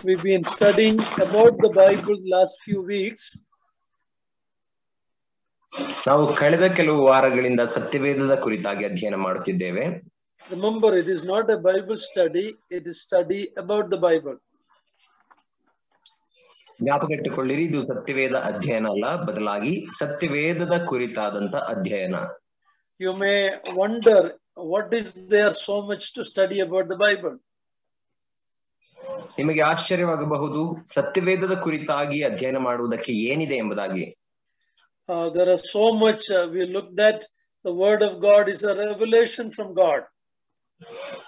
We've been studying about the Bible the last few weeks. ನಾವು ಕಳೆದ ಕೆಲವು ವಾರಗಳಿಂದ ಸತ್ಯವೇದದ ಕುರಿತಾಗಿ ಅಧ್ಯಯನ ಮಾಡುತ್ತಿದ್ದೇವೆ. Remember, it is not a Bible study, it is study about the Bible. ಜ್ಞಾಪಕ ಇಟ್ಟುಕೊಳ್ಳಿರಿ, ಇದು ಸತ್ಯವೇದ ಅಧ್ಯಯನ ಅಲ್ಲ, ಬದಲಾಗಿ ಸತ್ಯವೇದದ ಕುರಿತಾದಂತ ಅಧ್ಯಯನ. You may wonder, what is there so much to study about the Bible? ನಿಮಗೆ ಆಶ್ಚರ್ಯವಾಗಬಹುದು, ಸತ್ಯವೇದದ ಕುರಿತಾಗಿ ಅಧ್ಯಯನ ಮಾಡುವುದಕ್ಕೆ ಏನಿದೆ ಎಂಬುದಾಗಿ. There are so much. We looked at the Word of God is a revelation from God.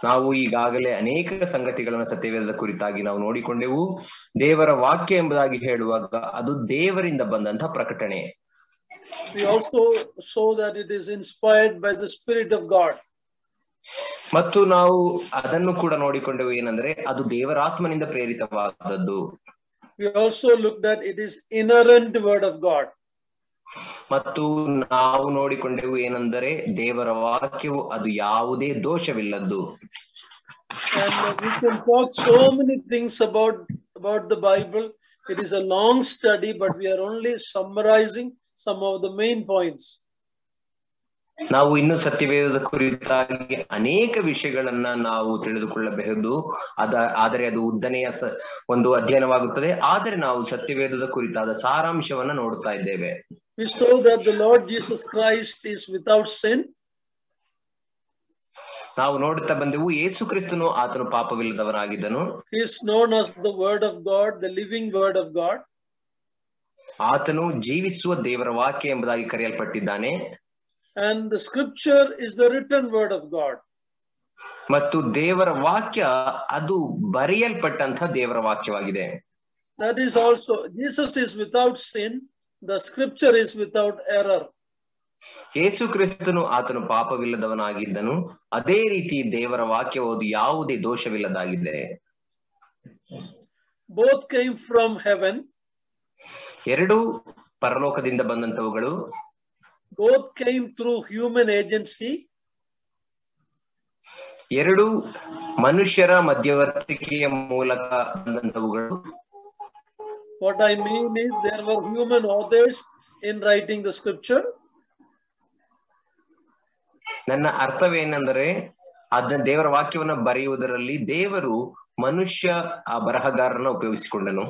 ನಾವು ಈಗಾಗಲೇ ಅನೇಕ ಸಂಗತಿಗಳನ್ನು ಸತ್ಯವೇದದ ಕುರಿತಾಗಿ ನಾವು ನೋಡಿಕೊಂಡೆವು. ದೇವರ ವಾಕ್ಯ ಎಂಬುದಾಗಿ ಹೇಳುವಾಗ ಅದು ದೇವರಿಂದ ಬಂದಂತಹ ಪ್ರಕಟಣೆ. We also saw that it is inspired by the Spirit of God. ಮತ್ತು ನಾವು ಅದನ್ನು ಕೂಡ ನೋಡಿಕೊಂಡೆವು, ಏನಂದ್ರೆ ಅದು ದೇವರಾತ್ಮನಿಂದ ಪ್ರೇರಿತವಾದದ್ದು. We also looked at it is inerrant word of God. ಮತ್ತು ನಾವು ನೋಡಿಕೊಂಡೆವು ಏನೆಂದರೆ ದೇವರ ವಾಕ್ಯವು ಅದು ಯಾವುದೇ ದೋಷವಿಲ್ಲದ್ದು. And we can talk so many things about the Bible. It is a long study, but we are only summarizing some of the main points. ನಾವು ಇನ್ನು ಸತ್ಯವೇದದ ಕುರಿತಾಗಿ ಅನೇಕ ವಿಷಯಗಳನ್ನ ನಾವು ತಿಳಿದುಕೊಳ್ಳಬಹುದು. ಆದರೆ ಅದು ಉದ್ದನೆಯ ಒಂದು ಅಧ್ಯಯನವಾಗುತ್ತದೆ. ಆದರೆ ನಾವು ಸತ್ಯವೇದದ ಕುರಿತಾದ ಸಾರಾಂಶವನ್ನ ನೋಡುತ್ತಾ ಇದ್ದೇವೆ. We saw that the Lord Jesus Christ is without sin. ನಾವು ನೋಡುತ್ತಾ ಬಂದೆವು, ಯೇಸು ಕ್ರಿಸ್ತನು ಆತನು ಪಾಪವಿಲ್ಲದವನಾಗಿದ್ದನು. He is known as the Word of God, the living Word of God. ಆತನು ಜೀವಿಸುವ ದೇವರ ವಾಕ್ಯ ಎಂಬುದಾಗಿ ಕರೆಯಲ್ಪಟ್ಟಿದ್ದಾನೆ. And the scripture is the written word of God. ಮತ್ತು ದೇವರ ವಾಕ್ಯ ಅದು ಬರೆಯಲ್ಪಟ್ಟಂತಹ ದೇವರ ವಾಕ್ಯವಾಗಿದೆ. That is also, Jesus is without sin, the scripture is without error. ಯೇಸು ಕ್ರಿಸ್ತನು ಆತನು ಪಾಪವಿಲ್ಲದವನಾಗಿದ್ದನು, ಅದೇ ರೀತಿ ದೇವರ ವಾಕ್ಯವು ಅದು ಯಾವುದೇ ದೋಷವಿಲ್ಲದಾಗಿದೆ. Both came from heaven. ಎರಡು ಪರಲೋಕದಿಂದ ಬಂದಂತವುಗಳು. Both came through human agency. ಎರಡು ಮನುಷ್ಯರ ಮಧ್ಯವರ್ತಿಕೆಯ ಮೂಲಕ ಬಂದಂತವುಗಳು. What I mean is there were human authors in writing the scripture. ನನ್ನ ಅರ್ಥವೇನೆಂದರೆ ಅದನ್ನ ದೇವರ ವಾಕ್ಯವನ್ನ ಬರೆಯುವುದರಲ್ಲಿ ದೇವರು ಮನುಷ್ಯ ಆ ಬರಹಗಾರನ ಉಪಯೋಗಿಸಿಕೊಂಡನು.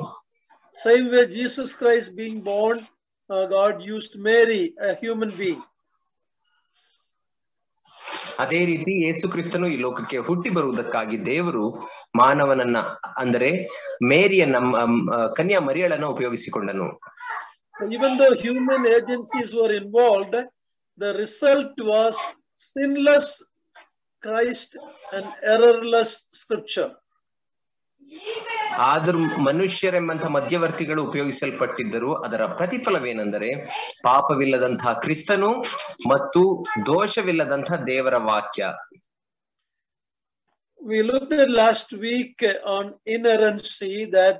Same way Jesus Christ being born, God used Mary, a human being. ಅದೇ ರೀತಿ ಯೇಸು ಕ್ರಿಸ್ತನು ಈ ಲೋಕಕ್ಕೆ ಹುಟ್ಟಿ ಬರುವುದಕ್ಕಾಗಿ ದೇವರು ಮಾನವನನ್ನ ಅಂದರೆ ಮೇರಿಯನ್ನ ಕನ್ಯಾ ಮರಿಯಳನ್ನ ಉಪಯೋಗಿಸಿಕೊಂಡನು. Even though human agencies were involved, the result was sinless Christ and errorless scripture. ಆದರೂ ಮನುಷ್ಯರೆಂಬಂತಹ ಮಧ್ಯವರ್ತಿಗಳು ಉಪಯೋಗಿಸಲ್ಪಟ್ಟಿದ್ದರು. ಅದರ ಪ್ರತಿಫಲವೇನೆಂದರೆ ಪಾಪವಿಲ್ಲದಂತಹ ಕ್ರಿಸ್ತನು ಮತ್ತು ದೋಷವಿಲ್ಲದಂತಹ ದೇವರ ವಾಕ್ಯ. We looked at last week on inerrancy, that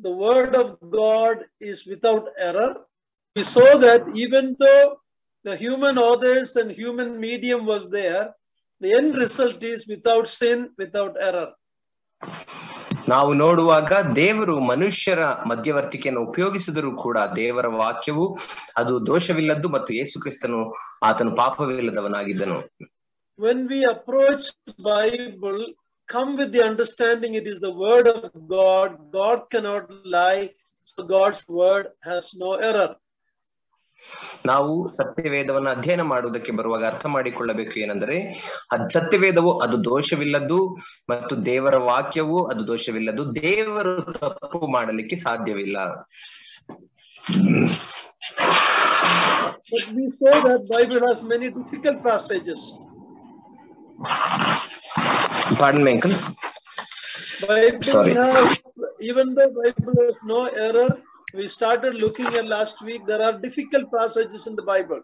the word of God is without error. We saw that even though the human authors and human medium was there, the end result is without sin, without error. ನಾವು ನೋಡುವಾಗ ದೇವರು ಮನುಷ್ಯರ ಮಧ್ಯವರ್ತಿಕೆಯನ್ನು ಉಪಯೋಗಿಸಿದರೂ ಕೂಡ ದೇವರ ವಾಕ್ಯವು ಅದು ದೋಷವಿಲ್ಲದ್ದು ಮತ್ತು ಯೇಸು ಕ್ರಿಸ್ತನು ಆತನು ಪಾಪವಿಲ್ಲದವನಾಗಿದ್ದನು. When we approach Bible, come with the understanding it is the word of God. God cannot lie, so God's word has no error. ನಾವು ಸತ್ಯವೇದವನ್ನು ಅಧ್ಯಯನ ಮಾಡುವುದಕ್ಕೆ ಬರುವಾಗ ಅರ್ಥ ಮಾಡಿಕೊಳ್ಳಬೇಕು ಏನೆಂದರೆ ಸತ್ಯವೇದವು ಅದು ದೋಷವಿಲ್ಲದ್ದು ಮತ್ತು ದೇವರ ವಾಕ್ಯವು ಅದು ದೋಷವಿಲ್ಲದ್ದು. ದೇವರು ತಪ್ಪು ಮಾಡಲಿಕ್ಕೆ ಸಾಧ್ಯವಿಲ್ಲ. But we saw that Bible has many difficult passages. Pardon me, uncle. Bible has, even though Bible has no error, we started looking at last week, there are difficult passages in the Bible.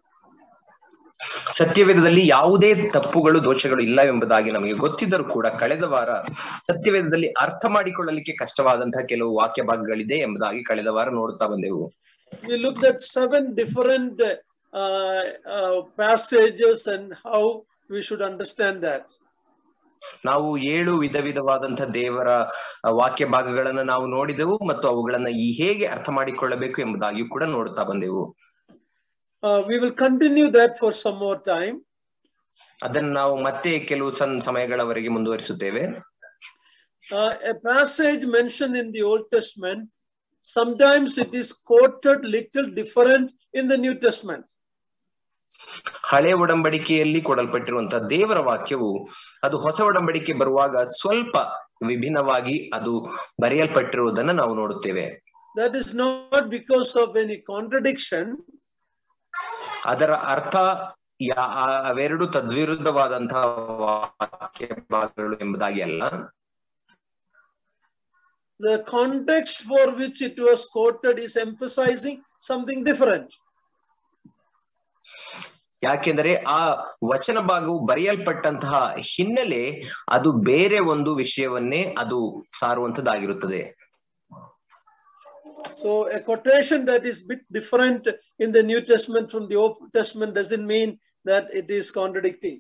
ಸತ್ಯವೇದದಲ್ಲಿ ಯಾವುದೇ ತಪ್ಪುಗಳು ದೋಷಗಳು ಇಲ್ಲ ಎಂಬುದಾಗಿ ನಮಗೆ ಗೊತ್ತಿದ್ದರೂ ಕೂಡ ಕಳೆದ ವಾರ ಸತ್ಯವೇದದಲ್ಲಿ ಅರ್ಥ ಮಾಡಿಕೊಳ್ಳಲಿಕ್ಕೆ ಕಷ್ಟವಾದಂತಹ ಕೆಲವು ವಾಕ್ಯ ಭಾಗಗಳಿದೆ ಎಂಬುದಾಗಿ ಕಳೆದ ವಾರ ನೋಡುತ್ತಾ ಬಂದೆವು. We looked at 7 different passages and how we should understand that. ನಾವು 7 ವಿಧವಾದಂತಹ ದೇವರ ವಾಕ್ಯ ಭಾಗಗಳನ್ನ ನಾವು ನೋಡಿದೆವು ಮತ್ತು ಅವುಗಳನ್ನ ಹೇಗೆ ಅರ್ಥ ಮಾಡಿಕೊಳ್ಳಬೇಕು ಎಂಬುದಾಗಿ ಕೂಡ ನೋಡ್ತಾ ಬಂದೆವು. We will continue that for some more time. ಅದನ್ನು ನಾವು ಮತ್ತೆ ಕೆಲವು ಸಮಯಗಳವರೆಗೆ ಮುಂದುವರಿಸುತ್ತೇವೆ. A passage mentioned in the Old Testament, sometimes it is quoted little different in the New Testament. ಹಳೆ ಒಡಂಬಡಿಕೆಯಲ್ಲಿ ಕೊಡಲ್ಪಟ್ಟಿರುವಂತಹ ದೇವರ ವಾಕ್ಯವು ಅದು ಹೊಸ ಒಡಂಬಡಿಕೆ ಬರುವಾಗ ಸ್ವಲ್ಪ ವಿಭಿನ್ನವಾಗಿ ಅದು ಬರೆಯಲ್ಪಟ್ಟಿರುವುದನ್ನು ನಾವು ನೋಡುತ್ತೇವೆ. That is not because of any contradiction. ಅದರ ಅರ್ಥ ಅವೆರಡು ತದ್ವಿರುದ್ಧವಾದಂತಹ ವಾಕ್ಯ ಭಾಗಗಳು ಎಂಬುದಾಗಿ ಅಲ್ಲ. The context for which it was quoted is emphasizing something different. ಯಾಕೆಂದರೆ ಆ ವಚನ ಭಾಗವು ಬರೆಯಲ್ಪಟ್ಟಂತಹ ಹಿನ್ನೆಲೆ ಅದು ಬೇರೆ ಒಂದು ವಿಷಯವನ್ನೇ ಅದು ಸಾರುವಂತದ್ದಾಗಿರುತ್ತದೆ. So a quotation that is bit different in the New Testament from the Old Testament doesn't mean that it is contradicting.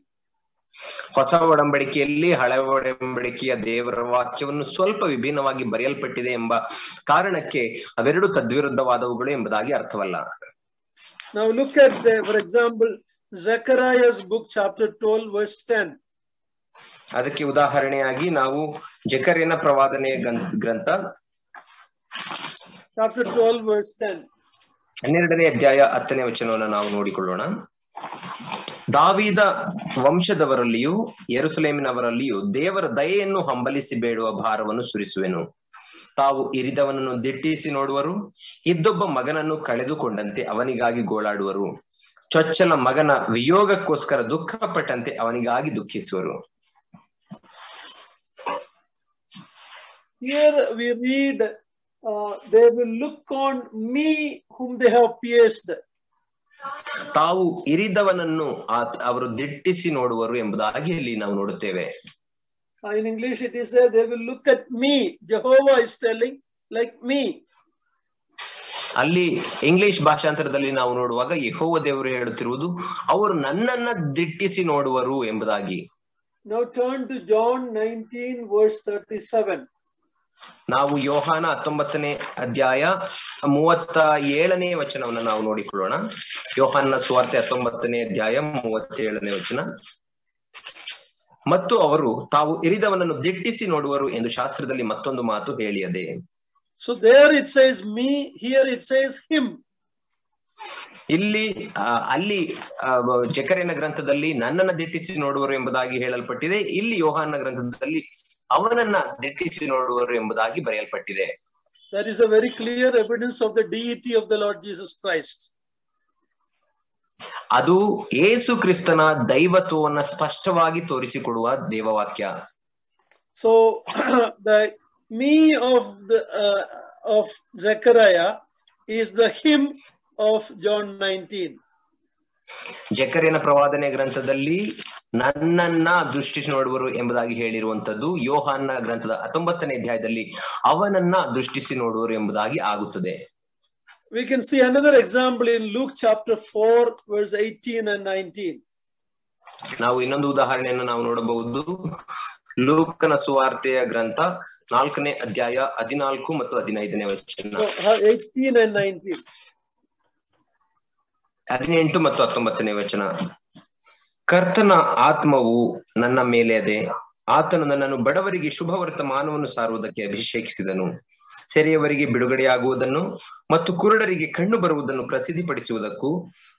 ಹೊಸ ಒಡಂಬಡಿಕೆಯಲ್ಲಿ ಹಳೆ ಒಡಂಬಡಿಕೆಯ ದೇವರ ವಾಕ್ಯವನ್ನು ಸ್ವಲ್ಪ ವಿಭಿನ್ನವಾಗಿ ಬರೆಯಲ್ಪಟ್ಟಿದೆ ಎಂಬ ಕಾರಣಕ್ಕೆ ಅವೆರಡು ತದ್ವಿರುದ್ಧವಾದವುಗಳು ಎಂಬುದಾಗಿ ಅರ್ಥವಲ್ಲ. Now look at for example Zechariah's book chapter 12 verse 10. ಅದಕ್ಕೆ ಉದಾಹರಣೆಯಾಗಿ ನಾವು ಜಕರ್ಯನ ಪ್ರವಾದನೆಯ ಗ್ರಂಥ chapter 12 verse 10. 12ನೇ ಅಧ್ಯಾಯ 10ನೇ ವಚನವನ್ನು ನಾವು ನೋಡಿಕೊಳ್ಳೋಣ. ದಾವೀದ ವಂಶದವರಲ್ಲಿಯೂ ಯೆರೂಸಲೇಮಿನವರಲ್ಲಿಯೂ ದೇವರ ದಯೆಯನ್ನು ಹಂಬಲಿಸಿ ಬೇಡುವ ಭಾರವನ್ನು ಸುರಿಸುವೆನು. ತಾವು ಇರಿದವನನ್ನು ದಿಟ್ಟಿಸಿ ನೋಡುವರು, ಇದ್ದೊಬ್ಬ ಮಗನನ್ನು ಕಳೆದುಕೊಂಡಂತೆ ಅವನಿಗಾಗಿ ಗೋಳಾಡುವರು, ಚೊಚ್ಚಲ ಮಗನ ವಿಯೋಗಕ್ಕೋಸ್ಕರ ದುಃಖಪಟ್ಟಂತೆ ಅವನಿಗಾಗಿ ದುಃಖಿಸುವರು. Here we read they will look on me whom they have pierced. ತಾವು ಇರಿದವನನ್ನು ಅವರು ದಿಟ್ಟಿಸಿ ನೋಡುವರು ಎಂಬುದಾಗಿ ಇಲ್ಲಿ ನಾವು ನೋಡುತ್ತೇವೆ. In English it is they will look at me. Jehovah is telling like me. ಅಲ್ಲಿ ಇಂಗ್ಲಿಷ್ ಭಾಷಾಂತರದಲ್ಲಿ ನಾವು ನೋಡುವಾಗ ಯೆಹೋವ ದೇವರು ಹೇಳುತ್ತಿರುವುದು ಅವರು ನನ್ನನ್ನ ದಿಟ್ಟಿಸಿ ನೋಡುವರು ಎಂಬುದಾಗಿ. Now turn to John 19 verse 37. ನಾವು ಯೋಹಾನ 19ನೇ ಅಧ್ಯಾಯ 37ನೇ ವಚನವನ್ನು ನಾವು ನೋಡಿಕೊಳ್ಳೋಣ. ಯೋಹಾನನ ಸುವಾರ್ತೆ 19ನೇ ಅಧ್ಯಾಯ 37ನೇ ವಚನ. ಮತ್ತು ಅವರು ತಾವು ಇರಿದವನನ್ನು ದಿಟ್ಟಿಸಿ ನೋಡುವರು ಎಂದು ಶಾಸ್ತ್ರದಲ್ಲಿ ಮತ್ತೊಂದು ಮಾತು ಹೇಳಿಯದೆ. So there it says me, here it says him. ಅಲ್ಲಿ ಜಕರ್ಯನ ಗ್ರಂಥದಲ್ಲಿ ನನ್ನನ್ನ ದಿಟ್ಟಿಸಿ ನೋಡುವರು ಎಂಬುದಾಗಿ ಹೇಳಲ್ಪಟ್ಟಿದೆ. ಇಲ್ಲಿ ಯೋಹಾನನ ಗ್ರಂಥದಲ್ಲಿ ಅವನನ್ನ ದಿಟ್ಟಿಸಿ ನೋಡುವರು ಎಂಬುದಾಗಿ ಬರೆಯಲ್ಪಟ್ಟಿದೆ. That is a very clear evidence of the deity of the Lord Jesus Christ. ಅದು ಯೇಸು ಕ್ರಿಸ್ತನ ದೈವತ್ವವನ್ನು ಸ್ಪಷ್ಟವಾಗಿ ತೋರಿಸಿಕೊಡುವ ದೇವವಾಕ್ಯ. So the me of Zechariah is the him of John 19. ಜಕರ್ಯನ ಪ್ರವಾದನೆ ಗ್ರಂಥದಲ್ಲಿ ನನ್ನನ್ನ ದೃಷ್ಟಿಸಿ ನೋಡುವರು ಎಂಬುದಾಗಿ ಹೇಳಿರುವಂತದ್ದು ಯೋಹಾನನ ಗ್ರಂಥದ 19ನೇ ಅಧ್ಯಾಯದಲ್ಲಿ ಅವನನ್ನ ದೃಷ್ಟಿಸಿ ನೋಡುವರು ಎಂಬುದಾಗಿ ಆಗುತ್ತದೆ. We can see another example in Luke chapter 4 verse 18 and 19. ನಾವು ಇನ್ನೊಂದು ಉದಾಹರಣೆಯನ್ನು ನಾವು ನೋಡಬಹುದು. ಲೂಕನ ಸುವಾರ್ತೆಯ ಗ್ರಂಥ 4ನೇ ಅಧ್ಯಾಯ 14 ಮತ್ತು 15ನೇ ವಚನ. 18 and 19. 18 ಮತ್ತು 19ನೇ ವಚನ. ಕರ್ತನ ಆತ್ಮವು ನನ್ನ ಮೇಲೆ ಇದೆ, ಆತನು ನನ್ನನ್ನು ಬಡವರಿಗೆ ಶುಭ ವರ್ತಮಾನವನ್ನು ಸಾರುವುದಕ್ಕೆ ಅಭಿಷೇಕಿಸಿದನು, ಸೆರೆಯವರಿಗೆ ಬಿಡುಗಡೆಯಾಗುವುದನ್ನು ಮತ್ತು ಕುರುಡರಿಗೆ ಕಣ್ಣು ಬರುವುದನ್ನು ಪ್ರಸಿದ್ಧಿಪಡಿಸುವುದಕ್ಕೂ,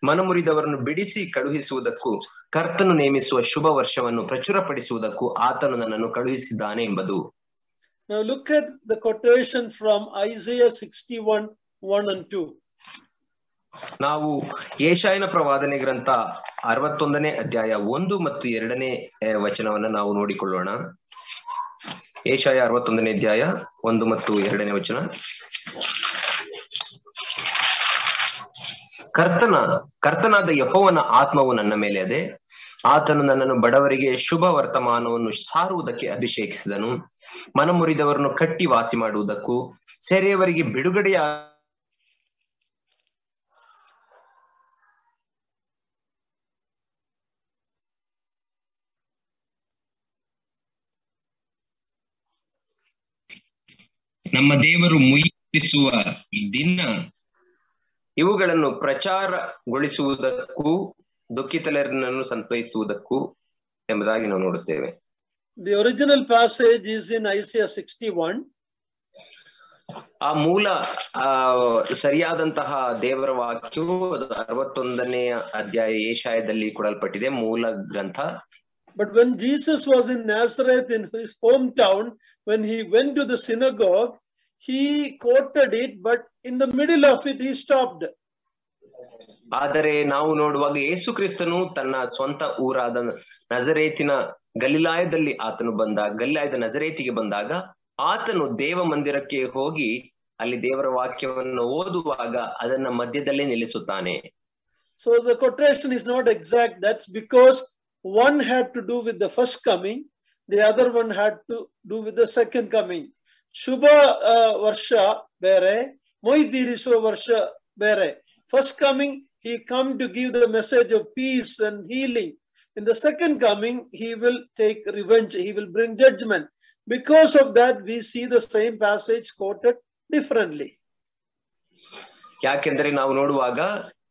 ಮನಮುರಿದವರನ್ನು ಬಿಡಿಸಿ ಕಳುಹಿಸುವುದಕ್ಕೂ, ಕರ್ತನು ನೇಮಿಸುವ ಶುಭ ವರ್ಷವನ್ನು ಪ್ರಚುರಪಡಿಸುವುದಕ್ಕೂ ಆತನು ನನ್ನನ್ನು ಕಳುಹಿಸಿದ್ದಾನೆ ಎಂಬುದು. Now look at the quotation from Isaiah 61 1 and 2. ನಾವು ಯೆಶಾಯನ ಪ್ರವಾದನೆ ಗ್ರಂಥ 61ನೇ ಅಧ್ಯಾಯ 1 ಮತ್ತು 2ನೇ ವಚನವನ್ನು ನಾವು ನೋಡಿಕೊಳ್ಳೋಣ. ಯೆಶಾಯ 61ನೇ ಅಧ್ಯಾಯ 1 ಮತ್ತು 2ನೇ ವಚನ. ಕರ್ತನಾದ ಯೆಹೋವನ ಆತ್ಮವು ನನ್ನ ಮೇಲೆ ಇದೆ, ಆತನು ನನ್ನನ್ನು ಬಡವರಿಗೆ ಶುಭ ವರ್ತಮಾನವನ್ನು ಸಾರುವುದಕ್ಕೆ ಅಭಿಷೇಕಿಸಿದನು, ಮನಮುರಿದವರನ್ನು ಕಟ್ಟಿ ವಾಸಿ ಮಾಡುವುದಕ್ಕೂ, ಸೆರೆಯವರಿಗೆ ಬಿಡುಗಡೆಯ ನಮ್ಮ ದೇವರು ಮುಯ್ಯಿಸುವ ದಿನ ಇವುಗಳನ್ನು ಪ್ರಚಾರಗೊಳಿಸುವುದಕ್ಕೂ ದುಃಖಿತರೆಲ್ಲರನ್ನು ಸಂತೈಸುವುದಕ್ಕೂ ಎಂಬುದಾಗಿ ನಾವು ನೋಡುತ್ತೇವೆ. The original passage is in Isaiah 61. ಆ ಮೂಲ ಸರಿಯಾದಂತಹ ದೇವರ ವಾಕ್ಯವು 61ನೇ ಅಧ್ಯಾಯ ಯೆಶಾಯದಲ್ಲಿ ಕೊಡಲ್ಪಟ್ಟಿದೆ, ಮೂಲ ಗ್ರಂಥ. But when Jesus was in Nazareth, in his hometown, when he went to the synagogue, he quoted it, but in the middle of it he stopped. ಆದರೆ ನಾವು ನೋಡುವಾಗ ಯೇಸು ಕ್ರಿಸ್ತನು ತನ್ನ ಸ್ವಂತ ಊರಾದ ನಜರೇತಿನ ಗಲಿಲಾಯದಲ್ಲಿ ಗಲಿಲಾಯದ ನಜರೇತಿಗೆ ಬಂದಾಗ ಆತನು ದೇವ ಮಂದಿರಕ್ಕೆ ಹೋಗಿ ಅಲ್ಲಿ ದೇವರ ವಾಕ್ಯವನ್ನು ಓದುವಾಗ ಅದನ್ನ ಮಧ್ಯದಲ್ಲೇ ನಿಲ್ಲಿಸುತ್ತಾನೆ. So the quotation is not exact. That's because one had to do with the first coming, the other one had to do with the second coming. Shubha Varsha bere, Moidiriswa Varsha bere. First coming, he come to give the message of peace and healing. In the second coming, he will take revenge. He will bring judgment. Because of that, we see the same passage quoted differently. ಯಾಕೆಂದರೆ ನಾವು ನೋಡುವಾಗ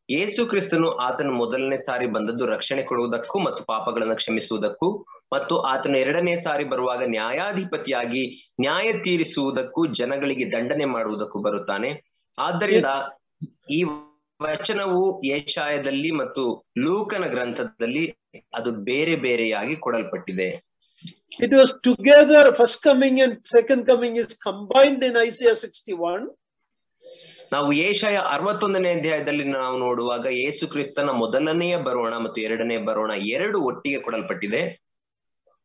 ಯೇಸು ಕ್ರಿಸ್ತನು ಆತನು ಮೊದಲನೇ ಸಾರಿ ಬಂದದ್ದು ರಕ್ಷಣೆ ಕೊಡುವುದಕ್ಕೂ ಮತ್ತು ಪಾಪಗಳನ್ನು ಕ್ಷಮಿಸುವುದಕ್ಕೂ, ಮತ್ತು ಆತನು ಎರಡನೇ ಸಾರಿ ಬರುವಾಗ ನ್ಯಾಯಾಧಿಪತಿಯಾಗಿ ನ್ಯಾಯ ತೀರಿಸುವುದಕ್ಕೂ ಜನಗಳಿಗೆ ದಂಡನೆ ಮಾಡುವುದಕ್ಕೂ ಬರುತ್ತಾನೆ. ಆದ್ದರಿಂದ ಈ ವಚನವು ಯೆಶಾಯದಲ್ಲಿ ಮತ್ತು ಲೂಕನ ಗ್ರಂಥದಲ್ಲಿ ಅದು ಬೇರೆ ಬೇರೆಯಾಗಿ ಕೊಡಲ್ಪಟ್ಟಿದೆ. It was together, first coming and second coming is combined in Isaiah 61. ನಾವು ಯೆಶಾಯ 61ನೇ ಅಧ್ಯಾಯದಲ್ಲಿ ನಾವು ನೋಡುವಾಗ ಯೇಸು ಕ್ರಿಸ್ತನ ಮೊದಲನೆಯ ಬರೋಣ ಮತ್ತು ಎರಡನೇ ಬರೋಣ ಎರಡು ಒಟ್ಟಿಗೆ ಕೊಡಲ್ಪಟ್ಟಿದೆ.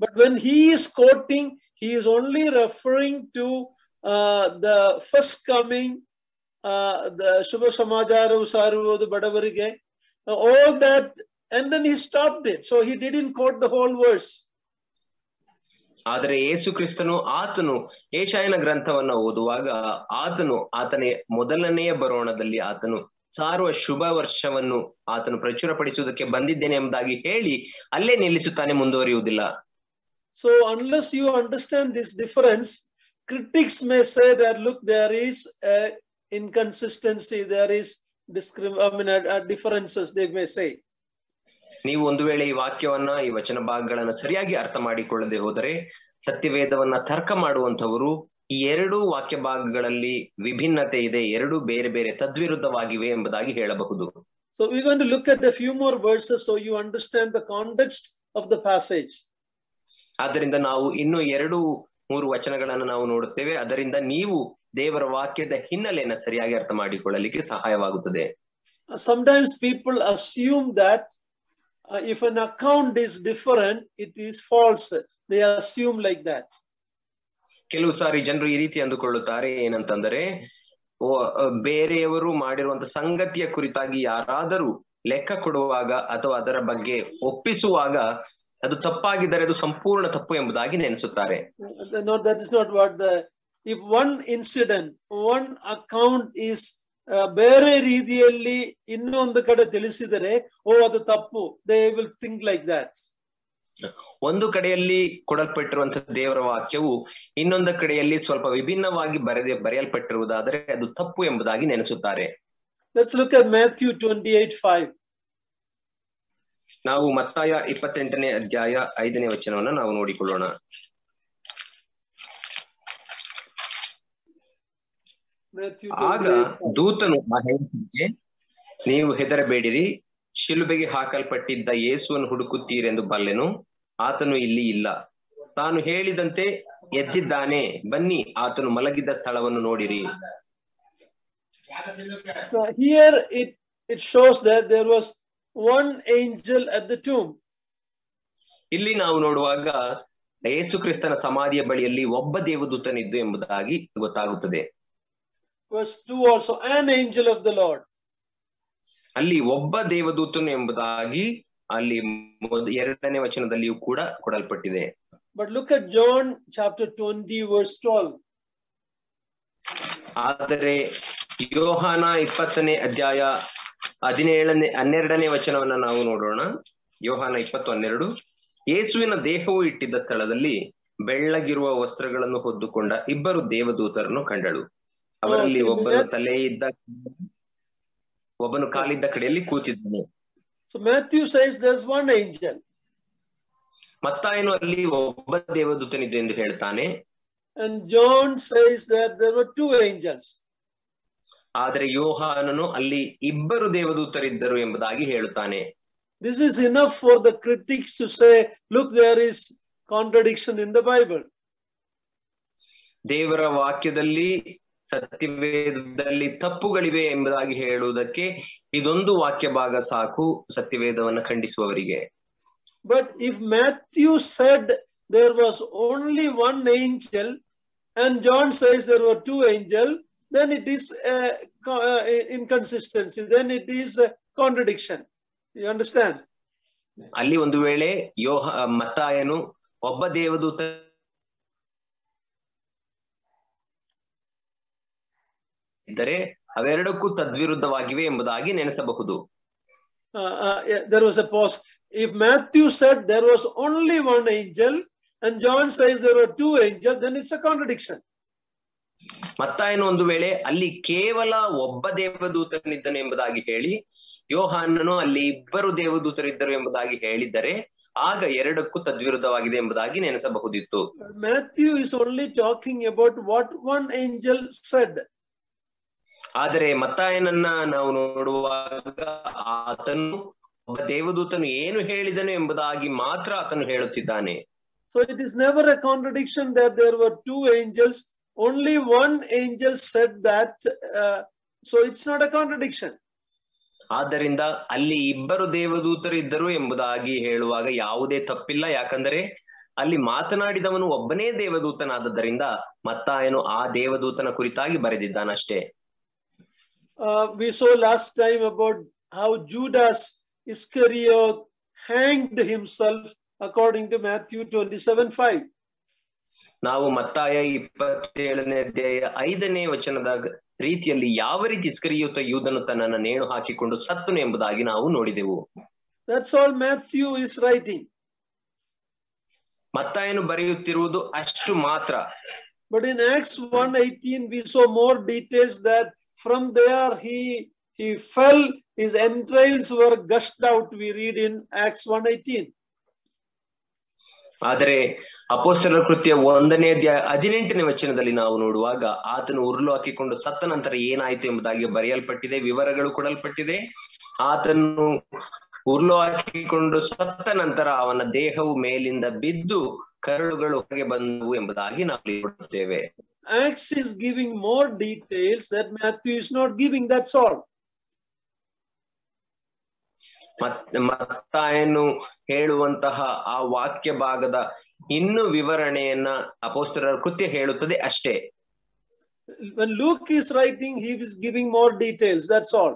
But when he is quoting, he is only referring to the first coming, the Shubha Samajaru Saruvodu Badavarige, all that, and then he stopped it. So he didn't quote the whole verse. ಆದರೆ ಯೇಸು ಕ್ರಿಸ್ತನು ಆತನು ಯೆಶಾಯನ ಗ್ರಂಥವನ್ನ ಓದುವಾಗ ಆತನೇ ಮೊದಲನೆಯ ಬರೋಣದಲ್ಲಿ ಆತನು ಸಾರುವ ಶುಭ ವರ್ಷವನ್ನು ಆತನು ಪ್ರಚುರಪಡಿಸುವುದಕ್ಕೆ ಬಂದಿದ್ದೇನೆ ಎಂಬುದಾಗಿ ಹೇಳಿ ಅಲ್ಲೇ ನಿಲ್ಲಿಸುತ್ತಾನೆ, ಮುಂದುವರಿಯುವುದಿಲ್ಲ. So unless you understand this difference, critics may say that look, there is a inconsistency, there is differences, they may say. ನೀವು ಒಂದು ವೇಳೆ ಈ ವಾಕ್ಯವನ್ನ ಈ ವಚನ ಭಾಗಗಳನ್ನ ಸರಿಯಾಗಿ ಅರ್ಥ ಮಾಡಿಕೊಳ್ಳದೆ ಹೋದರೆ ಸತ್ಯವೇದವನ್ನ ತರ್ಕ ಮಾಡುವಂತವರು ಈ ಎರಡು ವಾಕ್ಯ ಭಾಗಗಳಲ್ಲಿ ವಿಭಿನ್ನತೆ ಇದೆ, ಎರಡು ಬೇರೆ ಬೇರೆ ತದ್ವಿರುದ್ಧವಾಗಿವೆ ಎಂಬುದಾಗಿ ಹೇಳಬಹುದು. So we're going to look at a few more verses so you understand the context of the passage. ಆದ್ದರಿಂದ ನಾವು ಇನ್ನು 2-3 ವಚನಗಳನ್ನು ನಾವು ನೋಡುತ್ತೇವೆ. ಅದರಿಂದ ನೀವು ದೇವರ ವಾಕ್ಯದ ಹಿನ್ನೆಲೆಯನ್ನು ಸರಿಯಾಗಿ ಅರ್ಥ ಮಾಡಿಕೊಳ್ಳಲಿಕ್ಕೆ ಸಹಾಯವಾಗುತ್ತದೆ. Sometimes people assume that if an account is different, it is false. They assume like that. ಕೆಲವು ಸಾರಿ ಜನರು ಈ ರೀತಿ ಅಂದುಕೊಳ್ಳುತ್ತಾರೆ, ಏನಂತಂದರೆ ಬೇರೆಯವರು ಮಾಡಿರುವಂತ ಸಂಗತಿಯ ಕುರಿತಾಗಿ ಯಾರಾದರೂ ಲೆಕ್ಕ ಕೊಡುವಾಗ ಅಥವಾ ಅದರ ಬಗ್ಗೆ ಒಪ್ಪಿಸುವಾಗ ಅದು ತಪ್ಪಾಗಿದ್ದರೆ ಅದು ಸಂಪೂರ್ಣ ತಪ್ಪು ಎಂಬುದಾಗಿ ನೆನೆಸುತ್ತಾರೆ. No, that is not what if one incident, one account is ಬೇರೆ ರೀತಿಯಲ್ಲಿ ಇನ್ನೊಂದು ಕಡೆ ತಿಳಿಸಿದರೆ ಅದು ತಪ್ಪು, they will think like that. ಒಂದು ಕಡೆಯಲ್ಲಿ ಕೊಡಲ್ಪಟ್ಟಿರುವಂತಹ ದೇವರ ವಾಕ್ಯವು ಇನ್ನೊಂದು ಕಡೆಯಲ್ಲಿ ಸ್ವಲ್ಪ ವಿಭಿನ್ನವಾಗಿ ಬರೆಯಲ್ಪಟ್ಟಿರುವುದಾದರೆ ಅದು ತಪ್ಪು ಎಂಬುದಾಗಿ ನೆನೆಸುತ್ತಾರೆ. Let's look at Matthew 28:5. ನಾವು ಮತ್ತಾಯ 28ನೇ ಅಧ್ಯಾಯ 5ನೇ ವಚನವನ್ನು ನಾವು ನೋಡಿಕೊಳ್ಳೋಣ. ಆಗ ದೂತನು ಆ ಹೆಂಗಸಿಗೆ, ನೀವು ಹೆದರಬೇಡಿರಿ, ಶಿಲುಬೆಗೆ ಹಾಕಲ್ಪಟ್ಟಿದ್ದ ಯೇಸುವನ್ನು ಹುಡುಕುತ್ತೀರೆಂದು ಬಲ್ಲೆನು, ಆತನು ಇಲ್ಲಿ ಇಲ್ಲ, ತಾನು ಹೇಳಿದಂತೆ ಎದ್ದಿದ್ದಾನೆ, ಬನ್ನಿ ಆತನು ಮಲಗಿದ್ದ ಸ್ಥಳವನ್ನು ನೋಡಿರಿ. Here it shows that there was one angel at the tomb. ಇಲ್ಲಿ ನಾವು ನೋಡುವಾಗ ಯೇಸು ಕ್ರಿಸ್ತನ ಸಮಾಧಿಯ ಬಳಿಯಲ್ಲಿ ಒಬ್ಬ ದೇವದೂತನಿದ್ದು ಎಂಬುದಾಗಿ ಗೊತ್ತಾಗುತ್ತದೆ. Verse 2 also, an angel of the Lord. ಅಲ್ಲಿ ಒಬ್ಬ ದೇವದೂತನು ಎಂಬುದಾಗಿ ಅಲ್ಲಿ 2ನೇ ವಚನದಲ್ಲಿಯೂ ಕೂಡ ಕೊಡಲ್ಪಟ್ಟಿದೆ. But look at John chapter 20 verse 12. ಆದರೆ ಯೋಹಾನ 20ನೇ ಅಧ್ಯಾಯ 12ನೇ ವಚನವನ್ನ ನಾವು ನೋಡೋಣ. ಯೋಹಾನ 20:12, ಯೇಸುವಿನ ದೇಹವು ಇಟ್ಟಿದ್ದ ಸ್ಥಳದಲ್ಲಿ ಬೆಳ್ಳಗಿರುವ ವಸ್ತ್ರಗಳನ್ನು ಹೊದ್ದುಕೊಂಡ ಇಬ್ಬರು ದೇವದೂತರನ್ನು ಕಂಡಳು. ಅವರಲ್ಲಿ ಒಬ್ಬನು ಕಾಲಿದ್ದ ಕಡೆಯಲ್ಲಿ ಕೂತಿದ್ದನು. So Matthew says there's one angel. ಮತ್ತಾಯನು ಅಲ್ಲಿ ಒಬ್ಬ ದೇವದೂತನಿದ್ದ ಎಂದು ಹೇಳ್ತಾನೆ. And John says that there were two angels. ಆದರೆ ಯೋಹಾನನು ಅಲ್ಲಿ ಇಬ್ಬರು ದೇವದೂತರಿದ್ದರು ಎಂಬುದಾಗಿ ಹೇಳುತ್ತಾನೆ. This is enough for the critics to say, look, there is contradiction in the Bible. ದೇವರ ವಾಕ್ಯದಲ್ಲಿ ಸತ್ಯವೇದದಲ್ಲಿ ತಪ್ಪುಗಳಿವೆ ಎಂಬುದಾಗಿ ಹೇಳುವುದಕ್ಕೆ ಇದೊಂದು ವಾಕ್ಯ ಭಾಗ ಸಾಕು ಸತ್ಯವೇದವನ್ನು ಖಂಡಿಸುವವರಿಗೆ. But if Matthew said there was only one angel and John says there were two angels, then it is inconsistency, then it is a contradiction. You understand? ಅಲ್ಲಿ ಒಂದು ವೇಳೆ ಮತ್ತಾಯನು ಒಬ್ಬ ದೇವದೂತ ಇದ್ದರೆ ಅವೆರಡಕ್ಕೂ ತದ್ವಿರುದ್ಧವಾಗಿವೆ ಎಂಬುದಾಗಿ ನೆನೆಸಬಹುದು. There was a pause. If Matthew said there was only one angel and John says there were two angels, then it's a contradiction. ಮತ್ತಾಯನು ಒಂದು ವೇಳೆ ಅಲ್ಲಿ ಕೇವಲ ಒಬ್ಬ ದೇವದೂತನಿದ್ದನು ಎಂಬುದಾಗಿ ಹೇಳಿ ಯೋಹಾನನು ಅಲ್ಲಿ ಇಬ್ಬರು ದೇವದೂತರಿದ್ದರು ಎಂಬುದಾಗಿ ಹೇಳಿದರೆ ಆಗ ಎರಡಕ್ಕೂ ತದ್ವಿರುದ್ಧವಾಗಿದೆ ಎಂಬುದಾಗಿ ನೆನೆಸಬಹುದಿತ್ತು. Matthew is only talking about what one angel said. ಆದರೆ ಮತ್ತಾಯನನ್ನ ನಾವು ನೋಡುವಾಗ ಆತನು ಒಬ್ಬ ದೇವದೂತನು ಏನು ಹೇಳಿದನು ಎಂಬುದಾಗಿ ಮಾತ್ರ ಆತನು ಹೇಳುತ್ತಿದ್ದಾನೆ. So it is never a contradiction that there were two angels. Only one angel said that. So it's not a contradiction. ಆದ್ದರಿಂದ ಅಲ್ಲಿ ಇಬ್ಬರು ದೇವದೂತರು ಇದ್ದರು ಎಂಬುದಾಗಿ ಹೇಳುವಾಗ ಯಾವುದೇ ತಪ್ಪಿಲ್ಲ. ಯಾಕಂದರೆ ಅಲ್ಲಿ ಮಾತನಾಡಿದವನು ಒಬ್ಬನೇ ದೇವದೂತನಾದದ್ದರಿಂದ ಮತ್ತಾಯನು ಆ ದೇವದೂತನ ಕುರಿತಾಗಿ ಬರೆದಿದ್ದಾನಷ್ಟೇ. We saw last time about how Judas Iscariot hanged himself according to Matthew 27:5. ನಾವು ಮತ್ತಾಯ 27ನೇ ಅಧ್ಯಾಯ 5ನೇ ವಚನದ ರೀತಿಯಲ್ಲಿ ಯಾವ ರೀತಿ ಇಸ್ಕರಿಯೋತ ಯೂದನು ತನ್ನನ್ನು ನೇಣು ಹಾಕಿಕೊಂಡು ಸತ್ತನು ಎಂಬುದಾಗಿ ನಾವು ನೋಡಿದೆವು. That's all Matthew is writing. ಮತ್ತಾಯನು ಬರೆಯುತ್ತಿರುವುದು ಅಷ್ಟು ಮಾತ್ರ. But in Acts 1:18 we saw more details that from there he fell, his entrails were gushed out. We read in Acts 1:18. ಆದರೆ ಅಪೊಸ್ತಲರ ಕೃತ್ಯ 1ನೇ ಅಧ್ಯಾಯ 18ನೇ ವಚನದಲ್ಲಿ ನಾವು ನೋಡುವಾಗ ಆತನು ಉರುಳು ಹಾಕಿಕೊಂಡು ಸತ್ತ ನಂತರ ಏನಾಯಿತು ಎಂಬುದಾಗಿ ಬರೆಯಲ್ಪಟ್ಟಿದೆ, ವಿವರಗಳು ಕೊಡಲ್ಪಟ್ಟಿದೆ. ಆತನು ಉರುಳು ಹಾಕಿಕೊಂಡು ಸತ್ತ ನಂತರ ಅವನ ದೇಹವು ಮೇಲಿಂದ ಬಿದ್ದು ಕರಳುಗಳು ಹೊರಗೆ ಬಂದವು ಎಂಬುದಾಗಿ ನಾವು ನೋಡುತ್ತೇವೆ. Acts is giving more details that Matthew is not giving. That's all. ಮತ್ತಾಯನು ಹೇಳುವಂತಹ ಆ ವಾಕ್ಯ ಭಾಗದ ಇನ್ನು ವಿವರಣೆಯನ್ನ ಅಪೊಸ್ತಲರ ಕೃತ್ಯ ಹೇಳುತ್ತದೆ ಅಷ್ಟೇ. When Luke is writing, he is giving more details. That's all.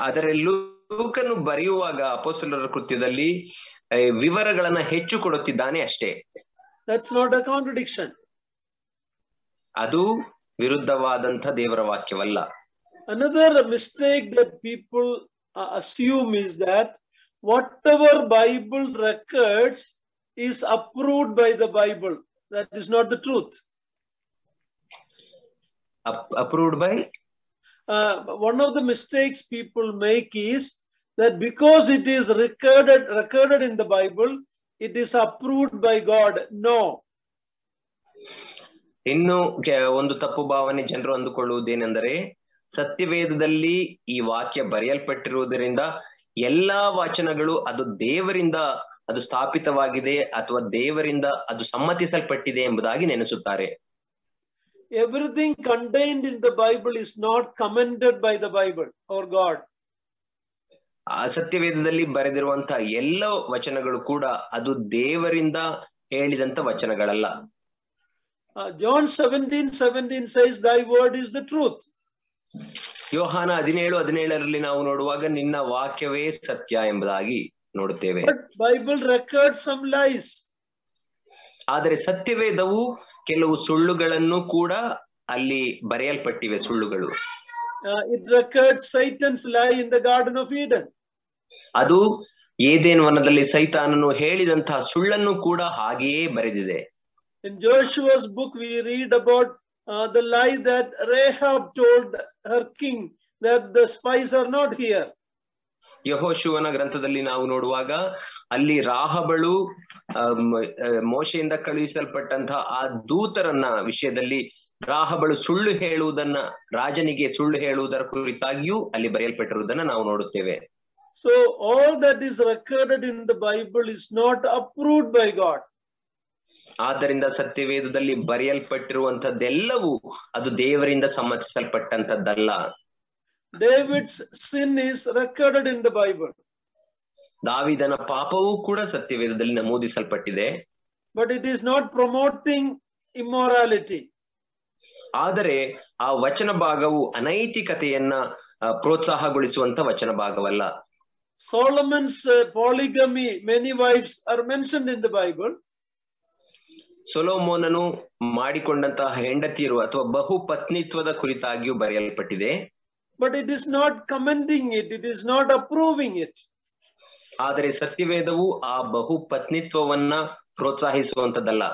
ಆದರೆ ಲೂಕನು ಬರೆಯುವಾಗ ಅಪೊಸ್ತಲರ ಕೃತ್ಯದಲ್ಲಿ ವಿವರಗಳನ್ನ ಹೆಚ್ಚು ಕೊಡುತ್ತಿದ್ದಾನೆ ಅಷ್ಟೇ. That's not a contradiction. ಅದು ವಿರುದ್ಧವಾದಂತ ದೇವರ ವಾಕ್ಯವಲ್ಲ. Another mistake that people assume is that whatever Bible records is approved by the Bible. That is not the truth. Approved by? One of the mistakes people make is that because it is recorded in the Bible, it is approved by God. No. ಇನ್ನು ಒಂದು ತಪ್ಪು ಭಾವನೆ ಜನರು ಅಂದುಕೊಳ್ಳುವುದೇನೆಂದರೆ ಸತ್ಯವೇದದಲ್ಲಿ ಈ ವಾಕ್ಯ ಬರೆಯಲ್ಪಟ್ಟಿರುವುದರಿಂದ ಎಲ್ಲಾ ವಚನಗಳು ಅದು ದೇವರಿಂದ ಅದು ಸ್ಥಾಪಿತವಾಗಿದೆ ಅಥವಾ ದೇವರಿಂದ ಅದು ಸಮ್ಮತಿಸಲ್ಪಟ್ಟಿದೆ ಎಂಬುದಾಗಿ ನೆನೆಸುತ್ತಾರೆ. Everything contained in the Bible is not commended by the Bible or God. ಆ ಸತ್ಯವೇದದಲ್ಲಿ ಬರೆದಿರುವಂತಹ ಎಲ್ಲ ವಚನಗಳು ಕೂಡ ಅದು ದೇವರಿಂದ ಹೇಳಿದಂತ ವಚನಗಳಲ್ಲ. John 17:17 says, "Thy word is the truth." ಯೋಹಾನ 17:17 ನಾವು ನೋಡುವಾಗ ನಿನ್ನ ವಾಕ್ಯವೇ ಸತ್ಯ ಎಂಬುದಾಗಿ ನೋಡುತ್ತೇವೆ. But Bible records some lies. ಆದರೆ ಸತ್ಯವೇದವು ಕೆಲವು ಸುಳ್ಳುಗಳನ್ನು ಕೂಡ ಅಲ್ಲಿ ಬರೆಯಲ್ಪಟ್ಟಿವೆ. ಸುಳ್ಳುಗಳು. It records Satan's lie in the Garden of Eden. ಅದು ಏದೇನ್ ವನದಲ್ಲಿ ಸೈತಾನನು ಹೇಳಿದಂತಹ ಸುಳ್ಳನ್ನು ಕೂಡ ಹಾಗೆಯೇ ಬರೆದಿದೆ. In Joshua's book we read about the lie that Rahab told her king that the spies are not here. ಯೆಹೋಶುವನ ಗ್ರಂಥದಲ್ಲಿ ನಾವು ನೋಡುವಾಗ ಅಲ್ಲಿ ರಾಹಬಳು ಮೋಶೆಯಿಂದ ಕಳುಹಿಸಲ್ಪಟ್ಟಂತಹ ಆ ದೂತರನ್ನ ವಿಷಯದಲ್ಲಿ ರಾಹಬಳು ಸುಳ್ಳು ಹೇಳುವುದನ್ನ, ರಾಜನಿಗೆ ಸುಳ್ಳು ಹೇಳುವುದರ ಕುರಿತಾಗಿಯೂ ಅಲ್ಲಿ ಬರೆಯಲ್ಪಟ್ಟಿರುವುದನ್ನ ನಾವು ನೋಡುತ್ತೇವೆ. So all that is recorded in the Bible is not approved by God. ಆದ್ದರಿಂದ ಸತ್ಯವೇದದಲ್ಲಿ ಬರೆಯಲ್ಪಟ್ಟಿರುವಂತದ್ದೆಲ್ಲವೂ ಅದು ದೇವರಿಂದ ಸಮ್ಮತಿಸಲ್ಪಟ್ಟಂತದ್ದಲ್ಲ. David's sin is recorded in the Bible. ದಾವೀದನ ಪಾಪವೂ ಕೂಡ ಸತ್ಯವೇದದಲ್ಲಿ ನಮೂದಿಸಲ್ಪಟ್ಟಿದೆ. But it is not promoting immorality. ಆದರೆ ಆ ವಚನ ಭಾಗವು ಅನೈತಿಕತೆಯನ್ನ ಪ್ರೋತ್ಸಾಹಗೊಳಿಸುವಂತ ವಚನ ಭಾಗವಲ್ಲ. Solomon's polygamy, many wives, are mentioned in the Bible. ಸೊಲೊಮೋನನು ಮಾಡಿಕೊಂಡಂತಹ ಹೆಂಡತಿಯರು ಅಥವಾ ಬಹುಪತ್ನಿತ್ವದ ಕುರಿತಾಗಿಯೂ ಬರೆಯಲ್ಪಟ್ಟಿದೆ. But it is not commending it, it is not approving it. ಆದರೆ ಸತ್ಯವೇದವು ಆ ಬಹುಪತ್ನಿತ್ವವನ್ನ ಪ್ರೋತ್ಸಾಹಿಸುವಂತದ್ದಲ್ಲ.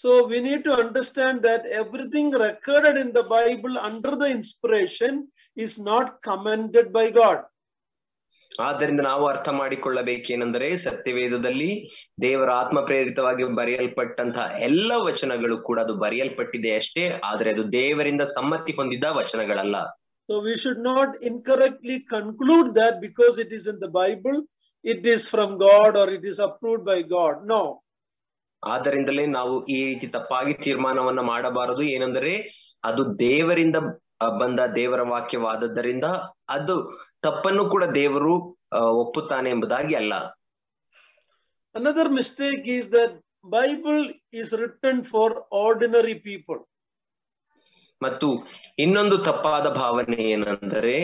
So we need to understand that everything recorded in the Bible under the inspiration is not commended by God. ಆದ್ದರಿಂದ ನಾವು ಅರ್ಥ ಮಾಡಿಕೊಳ್ಳಬೇಕೇನೆಂದರೆ ಸತ್ಯವೇದದಲ್ಲಿ ದೇವರ ಆತ್ಮ ಪ್ರೇರಿತವಾಗಿ ಬರೆಯಲ್ಪಟ್ಟಂತಹ ಎಲ್ಲ ವಚನಗಳು ಕೂಡ ಅದು ಬರೆಯಲ್ಪಟ್ಟಿದೆ ಅಷ್ಟೇ, ಆದರೆ ಅದು ದೇವರಿಂದ ಸಮ್ಮತಿ ಹೊಂದಿದ ವಚನಗಳಲ್ಲ. So we should not incorrectly conclude that because it is in the Bible, it is from God or it is approved by God. No. ಆದ್ದರಿಂದಲೇ ನಾವು ಈ ರೀತಿ ತಪ್ಪಾಗಿ ತೀರ್ಮಾನವನ್ನ ಮಾಡಬಾರದು. ಏನೆಂದರೆ ಅದು ದೇವರಿಂದ ಬಂದ ದೇವರ ವಾಕ್ಯವಾದದ್ದರಿಂದ ಅದು ತಪ್ಪನ್ನು ಕೂಡ ದೇವರು ಒಪ್ಪುತ್ತಾನೆ ಎಂಬುದಾಗಿ ಅಲ್ಲ. Another mistake is that Bible is written for ordinary people. ಮತ್ತು ಇನ್ನೊಂದು ತಪ್ಪಾದ ಭಾವನೆ ಏನೆಂದರೆ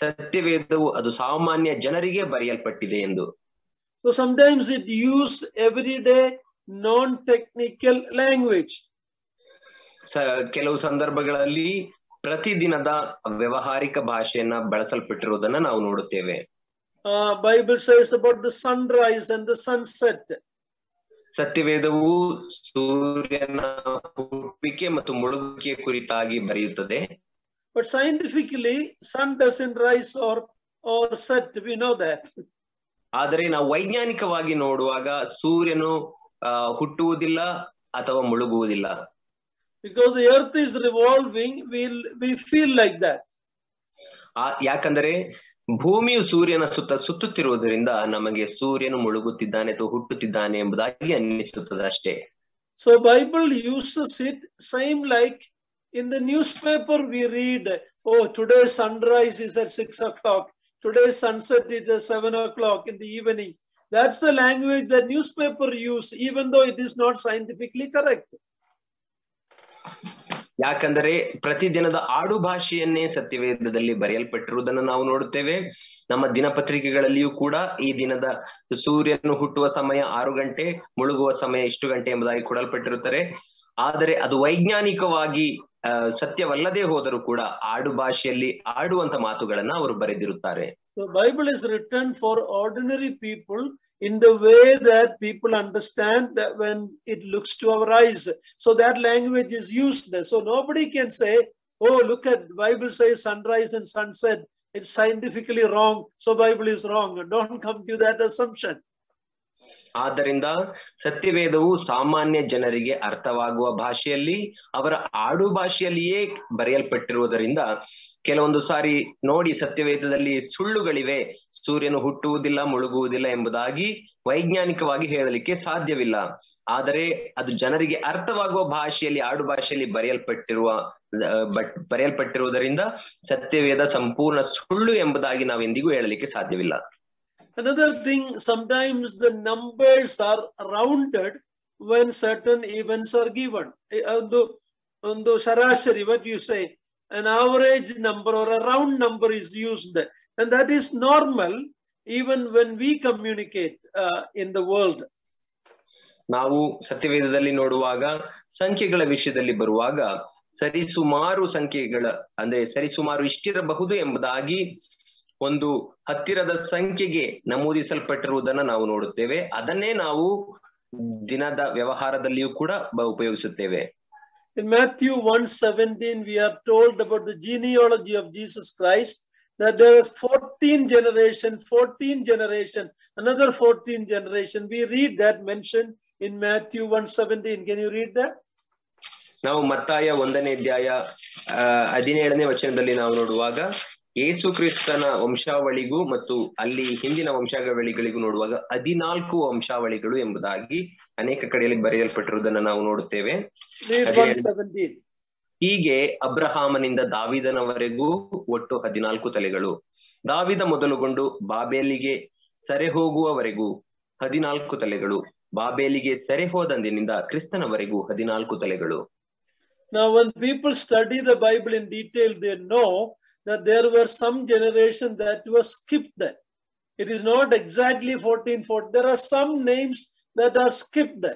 ಸತ್ಯವೇದವು ಅದು ಸಾಮಾನ್ಯ ಜನರಿಗೆ ಬರೆಯಲ್ಪಟ್ಟಿದೆ ಎಂದು. So sometimes it use everyday non-technical language. ಕೆಲವು ಸಂದರ್ಭಗಳಲ್ಲಿ ಪ್ರತಿದಿನದ ವ್ಯವಹಾರಿಕ ಭಾಷೆಯನ್ನ ಬಳಸಲ್ಪಟ್ಟಿರುವುದನ್ನ ನಾವು ನೋಡುತ್ತೇವೆ. Bible says about the sunrise and the sunset. ಸತ್ಯವೇದವು ಸೂರ್ಯನ ಹುಟ್ಟುವಿಕೆ ಮತ್ತು ಮುಳುಗುವಿಕೆ ಕುರಿತಾಗಿ ಬರೆಯುತ್ತದೆ. But scientifically, sun doesn't rise or set. We know that. ಆದರೆ ನಾವು ವೈಜ್ಞಾನಿಕವಾಗಿ ನೋಡುವಾಗ ಸೂರ್ಯನು ಹುಟ್ಟುವುದಿಲ್ಲ ಅಥವಾ ಮುಳುಗುವುದಿಲ್ಲ. Because the earth is revolving, we feel like that. ಯಾಕಂದರೆ ಭೂಮಿಯು ಸೂರ್ಯನ ಸುತ್ತುತ್ತಿರುವುದರಿಂದ ನಮಗೆ ಸೂರ್ಯನು ಮುಳುಗುತ್ತಿದ್ದಾನೆ ಅಥವಾ ಹುಟ್ಟುತ್ತಿದ್ದಾನೆ ಎಂಬುದಾಗಿ ಅನ್ನಿಸುತ್ತದೆ ಅಷ್ಟೇ. So Bible uses it same like in the newspaper we read, oh, today's sunrise is at 6 o'clock. Today's sunset is at 7 o'clock in the evening. That's the language that newspaper use, even though it is not scientifically correct. ಯಾಕಂದರೆ ಪ್ರತಿದಿನದ ಆಡು ಭಾಷೆಯನ್ನೇ ಸತ್ಯವೇದದಲ್ಲಿ ಬರೆಯಲ್ಪಟ್ಟಿರುವುದನ್ನು ನಾವು ನೋಡುತ್ತೇವೆ. ನಮ್ಮ ದಿನಪತ್ರಿಕೆಗಳಲ್ಲಿಯೂ ಕೂಡ ಈ ದಿನದ ಸೂರ್ಯನು ಹುಟ್ಟುವ ಸಮಯ 6 ಗಂಟೆ, ಮುಳುಗುವ ಸಮಯ ಇಷ್ಟು ಗಂಟೆ ಎಂಬುದಾಗಿ ಕೊಡಲ್ಪಟ್ಟಿರುತ್ತಾರೆ. ಆದರೆ ಅದು ವೈಜ್ಞಾನಿಕವಾಗಿ ಸತ್ಯವಲ್ಲದೆ ಹೋದರೂ ಕೂಡ ಆಡು ಭಾಷೆಯಲ್ಲಿ ಆಡುವಂತ ಮಾತುಗಳನ್ನ ಅವರು ಬರೆದಿರುತ್ತಾರೆ. So Bible is written for ordinary people in the way that people understand that when it looks to our eyes. So that language is used there. So nobody can say, oh, look at Bible says sunrise and sunset. It's scientifically wrong. So Bible is wrong. Don't come to that assumption. ಆದ್ದರಿಂದ ಸತ್ಯವೇದವು ಸಾಮಾನ್ಯ ಜನರಿಗೆ ಅರ್ಥವಾಗುವ ಭಾಷೆಯಲ್ಲಿ ಅವರ ಆಡು ಭಾಷೆಯಲ್ಲಿಯೇ ಬರೆಯಲ್ಪಟ್ಟಿರುವುದರಿಂದ ಕೆಲವೊಂದು ಸಾರಿ ನೋಡಿ ಸತ್ಯವೇದದಲ್ಲಿ ಸುಳ್ಳುಗಳಿವೆ, ಸೂರ್ಯನು ಹುಟ್ಟುವುದಿಲ್ಲ ಮುಳುಗುವುದಿಲ್ಲ ಎಂಬುದಾಗಿ ವೈಜ್ಞಾನಿಕವಾಗಿ ಹೇಳಲಿಕ್ಕೆ ಸಾಧ್ಯವಿಲ್ಲ. ಆದರೆ ಅದು ಜನರಿಗೆ ಅರ್ಥವಾಗುವ ಭಾಷೆಯಲ್ಲಿ ಆಡು ಭಾಷೆಯಲ್ಲಿ ಬರೆಯಲ್ಪಟ್ಟಿರುವುದರಿಂದ ಸತ್ಯವೇದ ಸಂಪೂರ್ಣ ಸುಳ್ಳು ಎಂಬುದಾಗಿ ನಾವೆಂದಿಗೂ ಹೇಳಲಿಕ್ಕೆ ಸಾಧ್ಯವಿಲ್ಲ. Another thing, sometimes the numbers are rounded when certain events are given. On the Sharashari, what you say, an average number or a round number is used, and that is normal even when we communicate in the world. ನಾವು ಸತ್ಯವೇದದಲ್ಲಿ ನೋಡುವಾಗ ಸಂಖ್ಯೆಗಳ ವಿಷಯದಲ್ಲಿ ಬರುವಾಗ ಸರಿಸುಮಾರು ಸಂಖ್ಯೆಗಳ ಅಂದ್ರೆ ಸರಿಸುಮಾರು ಇಷ್ಟಿರಬಹುದು ಎಂಬುದಾಗಿ ಒಂದು ಹತ್ತಿರದ ಸಂಖ್ಯೆಗೆ ನಮೂದಿಸಲ್ಪಟ್ಟಿರುವುದನ್ನ ನಾವು ನೋಡುತ್ತೇವೆ. ಅದನ್ನೇ ನಾವು ದಿನದ ವ್ಯವಹಾರದಲ್ಲಿಯೂ ಕೂಡ ಉಪಯೋಗಿಸುತ್ತೇವೆ. In Matthew 1:17, we are told about the genealogy of Jesus Christ, that there is 14 generation, another 14 generation. We read that mentioned in Matthew 1:17. Can you read that? ನಾವು ಮತ್ತಾಯ 1ನೇ ಅಧ್ಯಾಯ 17ನೇ ವಚನದಲ್ಲಿ ನಾವು ನೋಡುವಾಗ ಯೇಸು ಕ್ರಿಸ್ತನ ವಂಶಾವಳಿಗೂ ಮತ್ತು ಅಲ್ಲಿ ಹಿಂದಿನ ವಂಶಾವಳಿಗಳಿಗೂ ನೋಡುವಾಗ 14 ವಂಶಾವಳಿಗಳು ಎಂಬುದಾಗಿ ಅನೇಕ ಕಡೆಯಲ್ಲಿ ಬರೆಯಲ್ಪಟ್ಟಿರುವುದನ್ನು ನಾವು ನೋಡುತ್ತೇವೆ. ಹೀಗೆ ಅಬ್ರಹಾಮನಿಂದ ದಾವಿದನವರೆಗೂ ಒಟ್ಟು 14 ತಲೆಗಳು, ದಾವಿದ ಮೊದಲುಗೊಂಡು ಬಾಬೇಲಿಗೆ ಸೆರೆ ಹೋಗುವವರೆಗೂ 14 ತಲೆಗಳು, ಬಾಬೇಲಿಗೆ ಸೆರೆ ಹೋದಂದಿನಿಂದ ಕ್ರಿಸ್ತನವರೆಗೂ 14 ತಲೆಗಳು. Now when people study the Bible in detail, they know that there were some generation that was skipped. It is not exactly 14. There are some names that are skipped.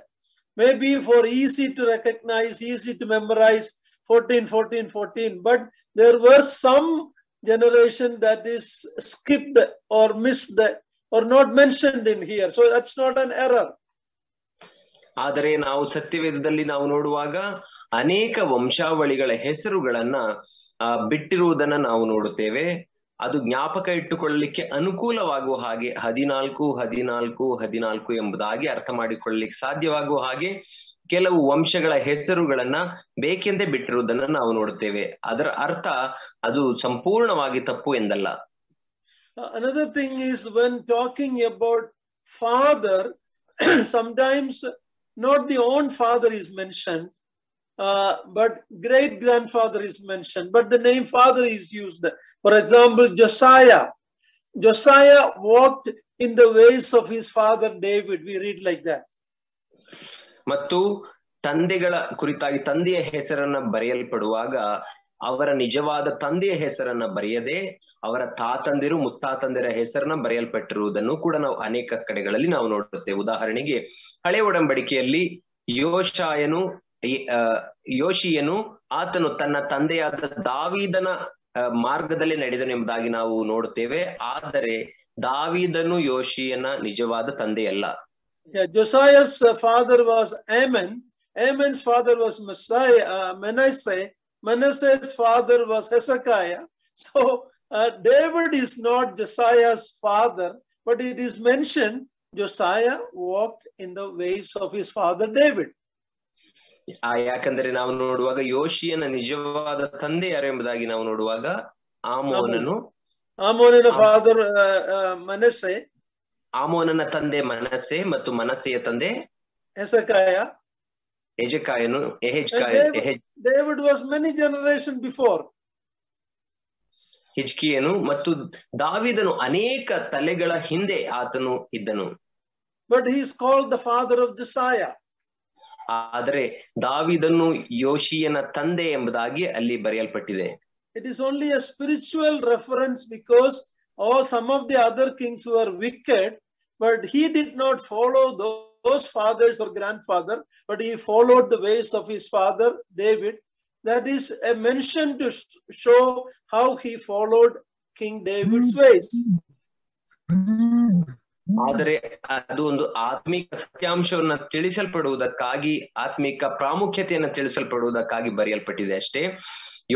Maybe for easy to recognize, easy to memorize, 14. But there were some generation that is skipped or missed or not mentioned in here. So that's not an error. ಆದರೆ ನಾವು ಸತ್ಯವೇದದಲ್ಲಿ ನಾವು ನೋಡುವಾಗ ಅನೇಕ ವಂಶಾವಳಿಗಳ ಹೆಸರುಗಳನ್ನ ಬಿಟ್ಟಿರುವುದನ್ನ ನಾವು ನೋಡುತ್ತೇವೆ. ಅದು ಜ್ಞಾಪಕ ಇಟ್ಟುಕೊಳ್ಳಲಿಕ್ಕೆ ಅನುಕೂಲವಾಗುವ ಹಾಗೆ 14 ಎಂಬುದಾಗಿ ಅರ್ಥ ಮಾಡಿಕೊಳ್ಳಲಿಕ್ಕೆ ಸಾಧ್ಯವಾಗುವ ಹಾಗೆ ಕೆಲವು ವಂಶಗಳ ಹೆಸರುಗಳನ್ನ ಬೇಕೆಂದೇ ಬಿಟ್ಟಿರುವುದನ್ನ ನಾವು ನೋಡುತ್ತೇವೆ. ಅದರ ಅರ್ಥ ಅದು ಸಂಪೂರ್ಣವಾಗಿ ತಪ್ಪು ಎಂದಲ್ಲ. Another thing is, when talking about father, sometimes not the own father is mentioned, but great grandfather is mentioned, but the name father is used. For example, Josiah walked in the ways of his father David. We read like that. ಮತ್ತು ತಂದೆಗಳ ಕುರಿತಾಗಿ ತಂದೆಯ ಹೆಸರನ್ನ ಬರೆಯಲ್ಪಡುವಾಗ ಅವರ ನಿಜವಾದ ತಂದೆಯ ಹೆಸರನ್ನ ಬರೆಯದೆ ಅವರ ತಾತಂದಿರು ಮುತ್ತಾತಂದಿರ ಹೆಸರನ್ನ ಬರೆಯಲ್ಪಟ್ಟಿರುವುದನ್ನು ಕೂಡ ನಾವು ಅನೇಕ ಕಡೆಗಳಲ್ಲಿ ನಾವು ನೋಡುತ್ತೇವೆ. ಉದಾಹರಣೆಗೆ ಹಳೆ ಒಡಂಬಡಿಕೆಯಲ್ಲಿ ಯೋಷಿಯನು ಆತನು ತನ್ನ ತಂದೆಯಾದ ದಾವೀದನ ಮಾರ್ಗದಲ್ಲಿ ನಡೆದನೆಂಬುದಾಗಿ ನಾವು ನೋಡುತ್ತೇವೆ. ಆದರೆ ದಾವೀದನು ಯೋಷಿಯನ ನಿಜವಾದ ತಂದೆಯಲ್ಲ. Josiah's father was Amon. Amon's father was Manasseh. Manasseh's father was Hezekiah. So David is not Josiah's father, but it is mentioned Josiah walked in the ways of his father David. ಯಾಕಂದ್ರೆ ನಾವು ನೋಡುವಾಗ ಯೋಷಿಯನ ನಿಜವಾದ ತಂದೆ ಯಾರು ಎಂಬುದಾಗಿ ನಾವು ನೋಡುವಾಗ ಆಮೋನನ father ಮನಸ್ಸೆ, ಆಮೋನನ ತಂದೆ ಮನಸ್ಸೆ ಮತ್ತು ಮನಸ್ಸೆಯ ತಂದೆ ಹೆಜೆಕಾಯನು. David was many generation before. ಹಿಜ್ಕೀಯನು ಮತ್ತು ದಾವೀದನು ಅನೇಕ ತಲೆಗಳ ಹಿಂದೆ ಆತನು ಇದ್ದನು. But he is called the father of Josiah. ಆದರೆ ದಾವೀದನು ಯೋಷಿಯನ ತಂದೆ ಎಂಬುದಾಗಿ ಅಲ್ಲಿ ಬರೆಯಲ್ಪಟ್ಟಿದೆ. It is only a spiritual reference because some of the other kings were wicked, but he did not follow those fathers or grandfather, but he followed the ways of his father David. That is a mention to show how he followed King David's ways. ಆದರೆ ಅದು ಒಂದು ಆತ್ಮಿಕ ಸತ್ಯಾಂಶವನ್ನು ತಿಳಿಸಲ್ಪಡುವುದಕ್ಕಾಗಿ, ಆತ್ಮಿಕ ಪ್ರಾಮುಖ್ಯತೆಯನ್ನು ತಿಳಿಸಲ್ಪಡುವುದಕ್ಕಾಗಿ ಬರೆಯಲ್ಪಟ್ಟಿದೆ ಅಷ್ಟೇ.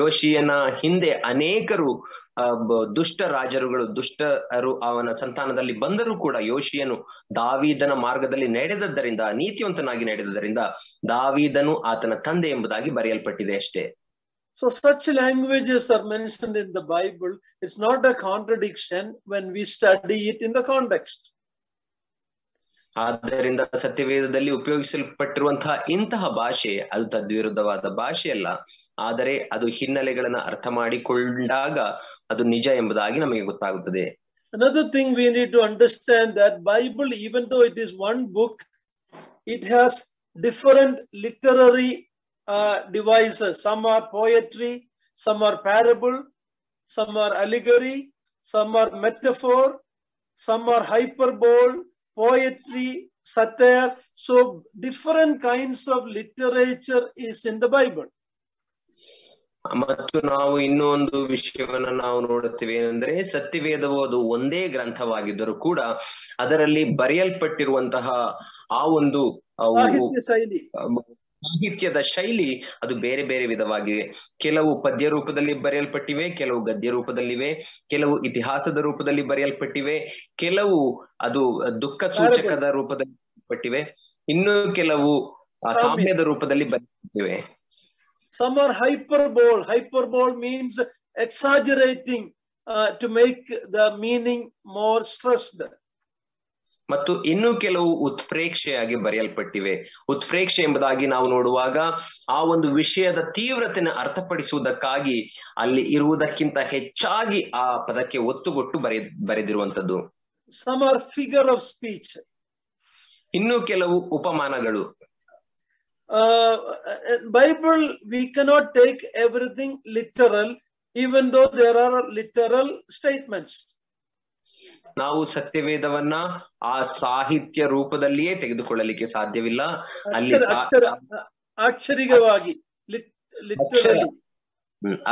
ಯೋಷಿಯನ ಹಿಂದೆ ಅನೇಕರು ದುಷ್ಟ ರಾಜರುಗಳು, ದುಷ್ಟರು ಅವನ ಸಂತಾನದಲ್ಲಿ ಬಂದರೂ ಕೂಡ ಯೋಷಿಯನು ದಾವೀದನ ಮಾರ್ಗದಲ್ಲಿ ನಡೆದದ್ದರಿಂದ, ನೀತಿವಂತನಾಗಿ ನಡೆದದ್ದರಿಂದ ದಾವೀದನು ಆತನ ತಂದೆ ಎಂಬುದಾಗಿ ಬರೆಯಲ್ಪಟ್ಟಿದೆ ಅಷ್ಟೇ. So such languages are mentioned in the Bible. It's not a contradiction when we study it in the context. ಆದ್ದರಿಂದ ಸತ್ಯವೇದದಲ್ಲಿ ಉಪಯೋಗಿಸಲ್ಪಟ್ಟಿರುವಂತಹ ಇಂತಹ ಭಾಷೆ ಅದು ತದ್ವಿರುದ್ಧವಾದ ಭಾಷೆಯಲ್ಲ, ಆದರೆ ಅದು ಹಿನ್ನೆಲೆಗಳನ್ನ ಅರ್ಥ ಮಾಡಿಕೊಂಡಾಗ ಅದು ನಿಜ ಎಂಬುದಾಗಿ ನಮಗೆ ಗೊತ್ತಾಗುತ್ತದೆ. Another thing we need to understand that Bible, even though it is one book, it has different literary devices. Some are poetry, some are parable, some are allegory, some are metaphor, some are hyperbole, poetry, satire. So different kinds of literature is in the Bible. ಮತ್ತು ನಾವು ಇನ್ನೂ ಒಂದು ವಿಷಯವನ್ನ ನಾವು ನೋಡುತ್ತೇವೆ ಏನಂದ್ರೆ ಸತ್ಯವೇದವು ಅದು ಒಂದೇ ಗ್ರಂಥವಾಗಿದ್ದರೂ ಕೂಡ ಅದರಲ್ಲಿ ಬರೆಯಲ್ಪಟ್ಟಿರುವಂತಹ ಆ ಒಂದು ಸಾಹಿತ್ಯದ ಶೈಲಿ ಅದು ಬೇರೆ ಬೇರೆ ವಿಧವಾಗಿವೆ. ಕೆಲವು ಪದ್ಯ ರೂಪದಲ್ಲಿ ಬರೆಯಲ್ಪಟ್ಟಿವೆ, ಕೆಲವು ಗದ್ಯ ರೂಪದಲ್ಲಿವೆ, ಕೆಲವು ಇತಿಹಾಸದ ರೂಪದಲ್ಲಿ ಬರೆಯಲ್ಪಟ್ಟಿವೆ, ಕೆಲವು ಅದು ದುಃಖ ಸೂಚಕದ ರೂಪದಲ್ಲಿ ಬರೆಯಲ್ಪಟ್ಟಿವೆ, ಇನ್ನು ಕೆಲವು ಸಾಮ್ಯದ ರೂಪದಲ್ಲಿ ಬರೆಯಲ್ಪಟ್ಟಿವೆ. Some are hyperbole. Hyperbole means exaggerating to make the meaning more stressed. ಮತ್ತು ಇನ್ನು ಕೆಲವು ಉತ್ಪ್ರೇಕ್ಷೆಯಾಗಿ ಬರೆಯಲ್ಪಟ್ಟಿವೆ. ಉತ್ಪ್ರೇಕ್ಷೆ ಎಂಬುದಾಗಿ ನಾವು ನೋಡುವಾಗ ಆ ಒಂದು ವಿಷಯದ ತೀವ್ರತೆಯನ್ನು ಅರ್ಥಪಡಿಸುವುದಕ್ಕಾಗಿ ಅಲ್ಲಿ ಇರುವುದಕ್ಕಿಂತ ಹೆಚ್ಚಾಗಿ ಆ ಪದಕ್ಕೆ ಒತ್ತುಗೊಟ್ಟು ಬರೆದಿರುವಂತದ್ದು. Some are figure of speech. ಇನ್ನು ಕೆಲವು ಉಪಮಾನಗಳು. Bible, we cannot take everything literal, even though there are literal statements. ನಾವು ಸತ್ಯವೇದವನ್ನ ಆ ಸಾಹಿತ್ಯ ರೂಪದಲ್ಲಿಯೇ ತೆಗೆದುಕೊಳ್ಳಲಿಕ್ಕೆ ಸಾಧ್ಯವಿಲ್ಲ. ಅಲ್ಲಿ ಅಕ್ಷರಿಕವಾಗಿ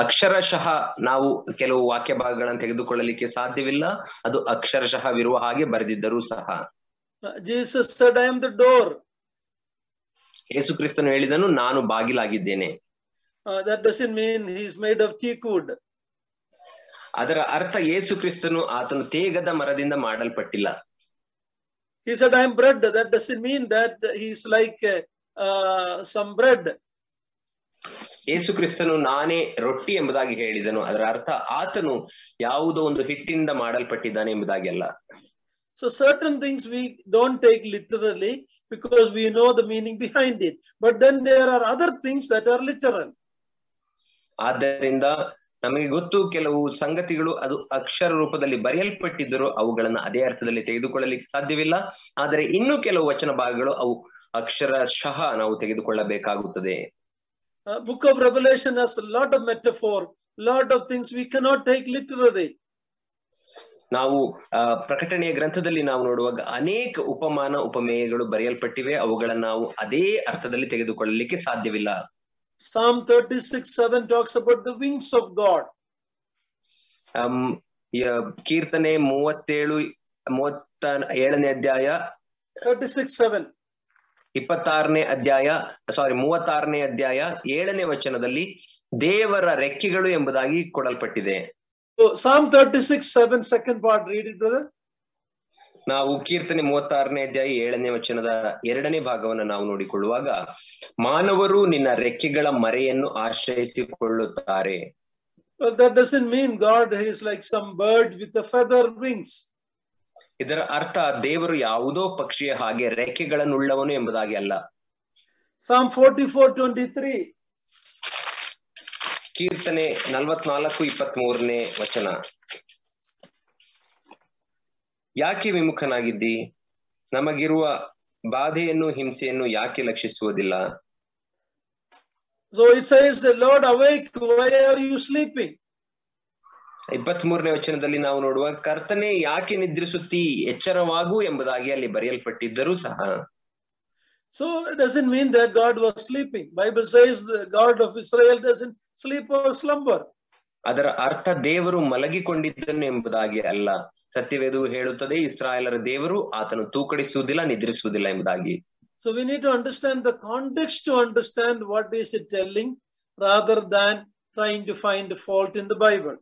ಅಕ್ಷರಶಃ ನಾವು ಕೆಲವು ವಾಕ್ಯ ಭಾಗಗಳನ್ನು ತೆಗೆದುಕೊಳ್ಳಲಿಕ್ಕೆ ಸಾಧ್ಯವಿಲ್ಲ. ಅದು ಅಕ್ಷರಶಃ ವಿರುವ ಹಾಗೆ ಬರೆದಿದ್ದರೂ ಸಹ. Jesus said, I am the door. ಯೇಸು ಕ್ರಿಸ್ತನು ಹೇಳಿದನು, ನಾನು ಬಾಗಿಲಾಗಿದ್ದೇನೆ. That doesn't mean he is made of teak wood. ಅದರ ಅರ್ಥ ಯೇಸು ಕ್ರಿಸ್ತನು ಆತನು ತೇಗದ ಮರದಿಂದ ಮಾಡಲ್ಪಟ್ಟಿಲ್ಲ. He said, I am bread. That doesn't mean that he is like some bread. ಯೇಸು ಕ್ರಿಸ್ತನು ನಾನೇ ರೊಟ್ಟಿ ಎಂಬುದಾಗಿ ಹೇಳಿದನು. ಅದರ ಅರ್ಥ ಆತನು ಯಾವುದೋ ಒಂದು ಹಿಟ್ಟಿಂದ ಮಾಡಲ್ಪಟ್ಟಿದ್ದಾನೆ ಎಂಬುದಾಗಿ ಅಲ್ಲ. So certain things we don't take literally because we know the meaning behind it. But then there are other things that are literal. ಆದ್ದರಿಂದ ನಮಗೆ ಗೊತ್ತು ಕೆಲವು ಸಂಗತಿಗಳು ಅದು ಅಕ್ಷರ ರೂಪದಲ್ಲಿ ಬರೆಯಲ್ಪಟ್ಟಿದ್ದರೂ ಅವುಗಳನ್ನು ಅದೇ ಅರ್ಥದಲ್ಲಿ ತೆಗೆದುಕೊಳ್ಳಲಿಕ್ಕೆ ಸಾಧ್ಯವಿಲ್ಲ. ಆದರೆ ಇನ್ನು ಕೆಲವು ವಚನ ಭಾಗಗಳು ಅವು ಅಕ್ಷರಶಃ ನಾವು ತೆಗೆದುಕೊಳ್ಳಬೇಕಾಗುತ್ತದೆ. Book of Revelation has a lot of metaphor, lot of things we cannot take literally. ನಾವು ಪ್ರಕಟಣೆಯ ಗ್ರಂಥದಲ್ಲಿ ನಾವು ನೋಡುವಾಗ ಅನೇಕ ಉಪಮಾನ ಉಪಮೇಯಗಳು ಬರೆಯಲ್ಪಟ್ಟಿವೆ. ಅವುಗಳನ್ನು ನಾವು ಅದೇ ಅರ್ಥದಲ್ಲಿ ತೆಗೆದುಕೊಳ್ಳಲಿಕ್ಕೆ ಸಾಧ್ಯವಿಲ್ಲ. Psalm 36:7 talks about the wings of God. ಕೀರ್ತನೆ 37ನೇ ಅಧ್ಯಾಯ 36:7 36ನೇ ಅಧ್ಯಾಯ 7ನೇ ವಚನದಲ್ಲಿ ದೇವರ ರೆಕ್ಕೆಗಳು ಎಂಬುದಾಗಿ ಕೊಡಲ್ಪಟ್ಟಿದೆ. Psalm 36:7 second part, read it brother. ನಾವು ಕೀರ್ತನೆ 36ನೇ ಅಧ್ಯಾಯ 7ನೇ ವಚನದ 2ನೇ ಭಾಗವನ್ನು ನಾವು ನೋಡಿಕೊಳ್ಳುವಾಗ, ಮಾನವರು ನಿನ್ನ ರೆಕ್ಕೆಗಳ ಮರೆಯನ್ನು ಆಶ್ರಯಿಸಿಕೊಳ್ಳುತ್ತಾರೆ. That doesn't mean God is like some bird with a feather wings. ಇದರ ಅರ್ಥ ದೇವರು ಯಾವುದೋ ಪಕ್ಷಿಯ ಹಾಗೆ ರೆಕ್ಕೆಗಳನ್ನುಳ್ಳವನು ಎಂಬುದಾಗಿ ಅಲ್ಲ. Psalm 44:23 ಕೀರ್ತನೆ 44:23ನೇ ವಚನ, ಯಾಕೆ ವಿಮುಖನಾಗಿದ್ದಿ? ನಮಗಿರುವ ಬಾಧೆಯನ್ನು ಹಿಂಸೆಯನ್ನು ಯಾಕೆ ಲಕ್ಷಿಸುವುದಿಲ್ಲ? So it says, Lord awake, why are you sleeping? 23ನೇ ವಚನದಲ್ಲಿ ನಾವು ನೋಡುವ, ಕರ್ತನೆ ಯಾಕೆ ನಿದ್ರಿಸುತ್ತೀ, ಎಚ್ಚರವಾಗು ಎಂಬುದಾಗಿ ಅಲ್ಲಿ ಬರೆಯಲ್ಪಟ್ಟಿದ್ದರೂ ಸಹ. So it doesn't mean that God was sleeping. Bible says the God of Israel doesn't sleep or slumber. ಅದರ ಅರ್ಥ ದೇವರು ಮಲಗಿಕೊಂಡಿದ್ದನು ಎಂಬುದಾಗಿ ಅಲ್ಲ. ಸತ್ಯವೇದವು ಹೇಳುತ್ತದೆ, ಇಸ್ರಾಯೇಲರ ದೇವರು ಆತನು ತೂಕಡಿಸುವುದಿಲ್ಲ, ನಿದ್ರಿಸುವುದಿಲ್ಲ ಎಂಬುದಾಗಿ. So we need to understand the context to understand what is it telling, rather than trying to find fault in the Bible.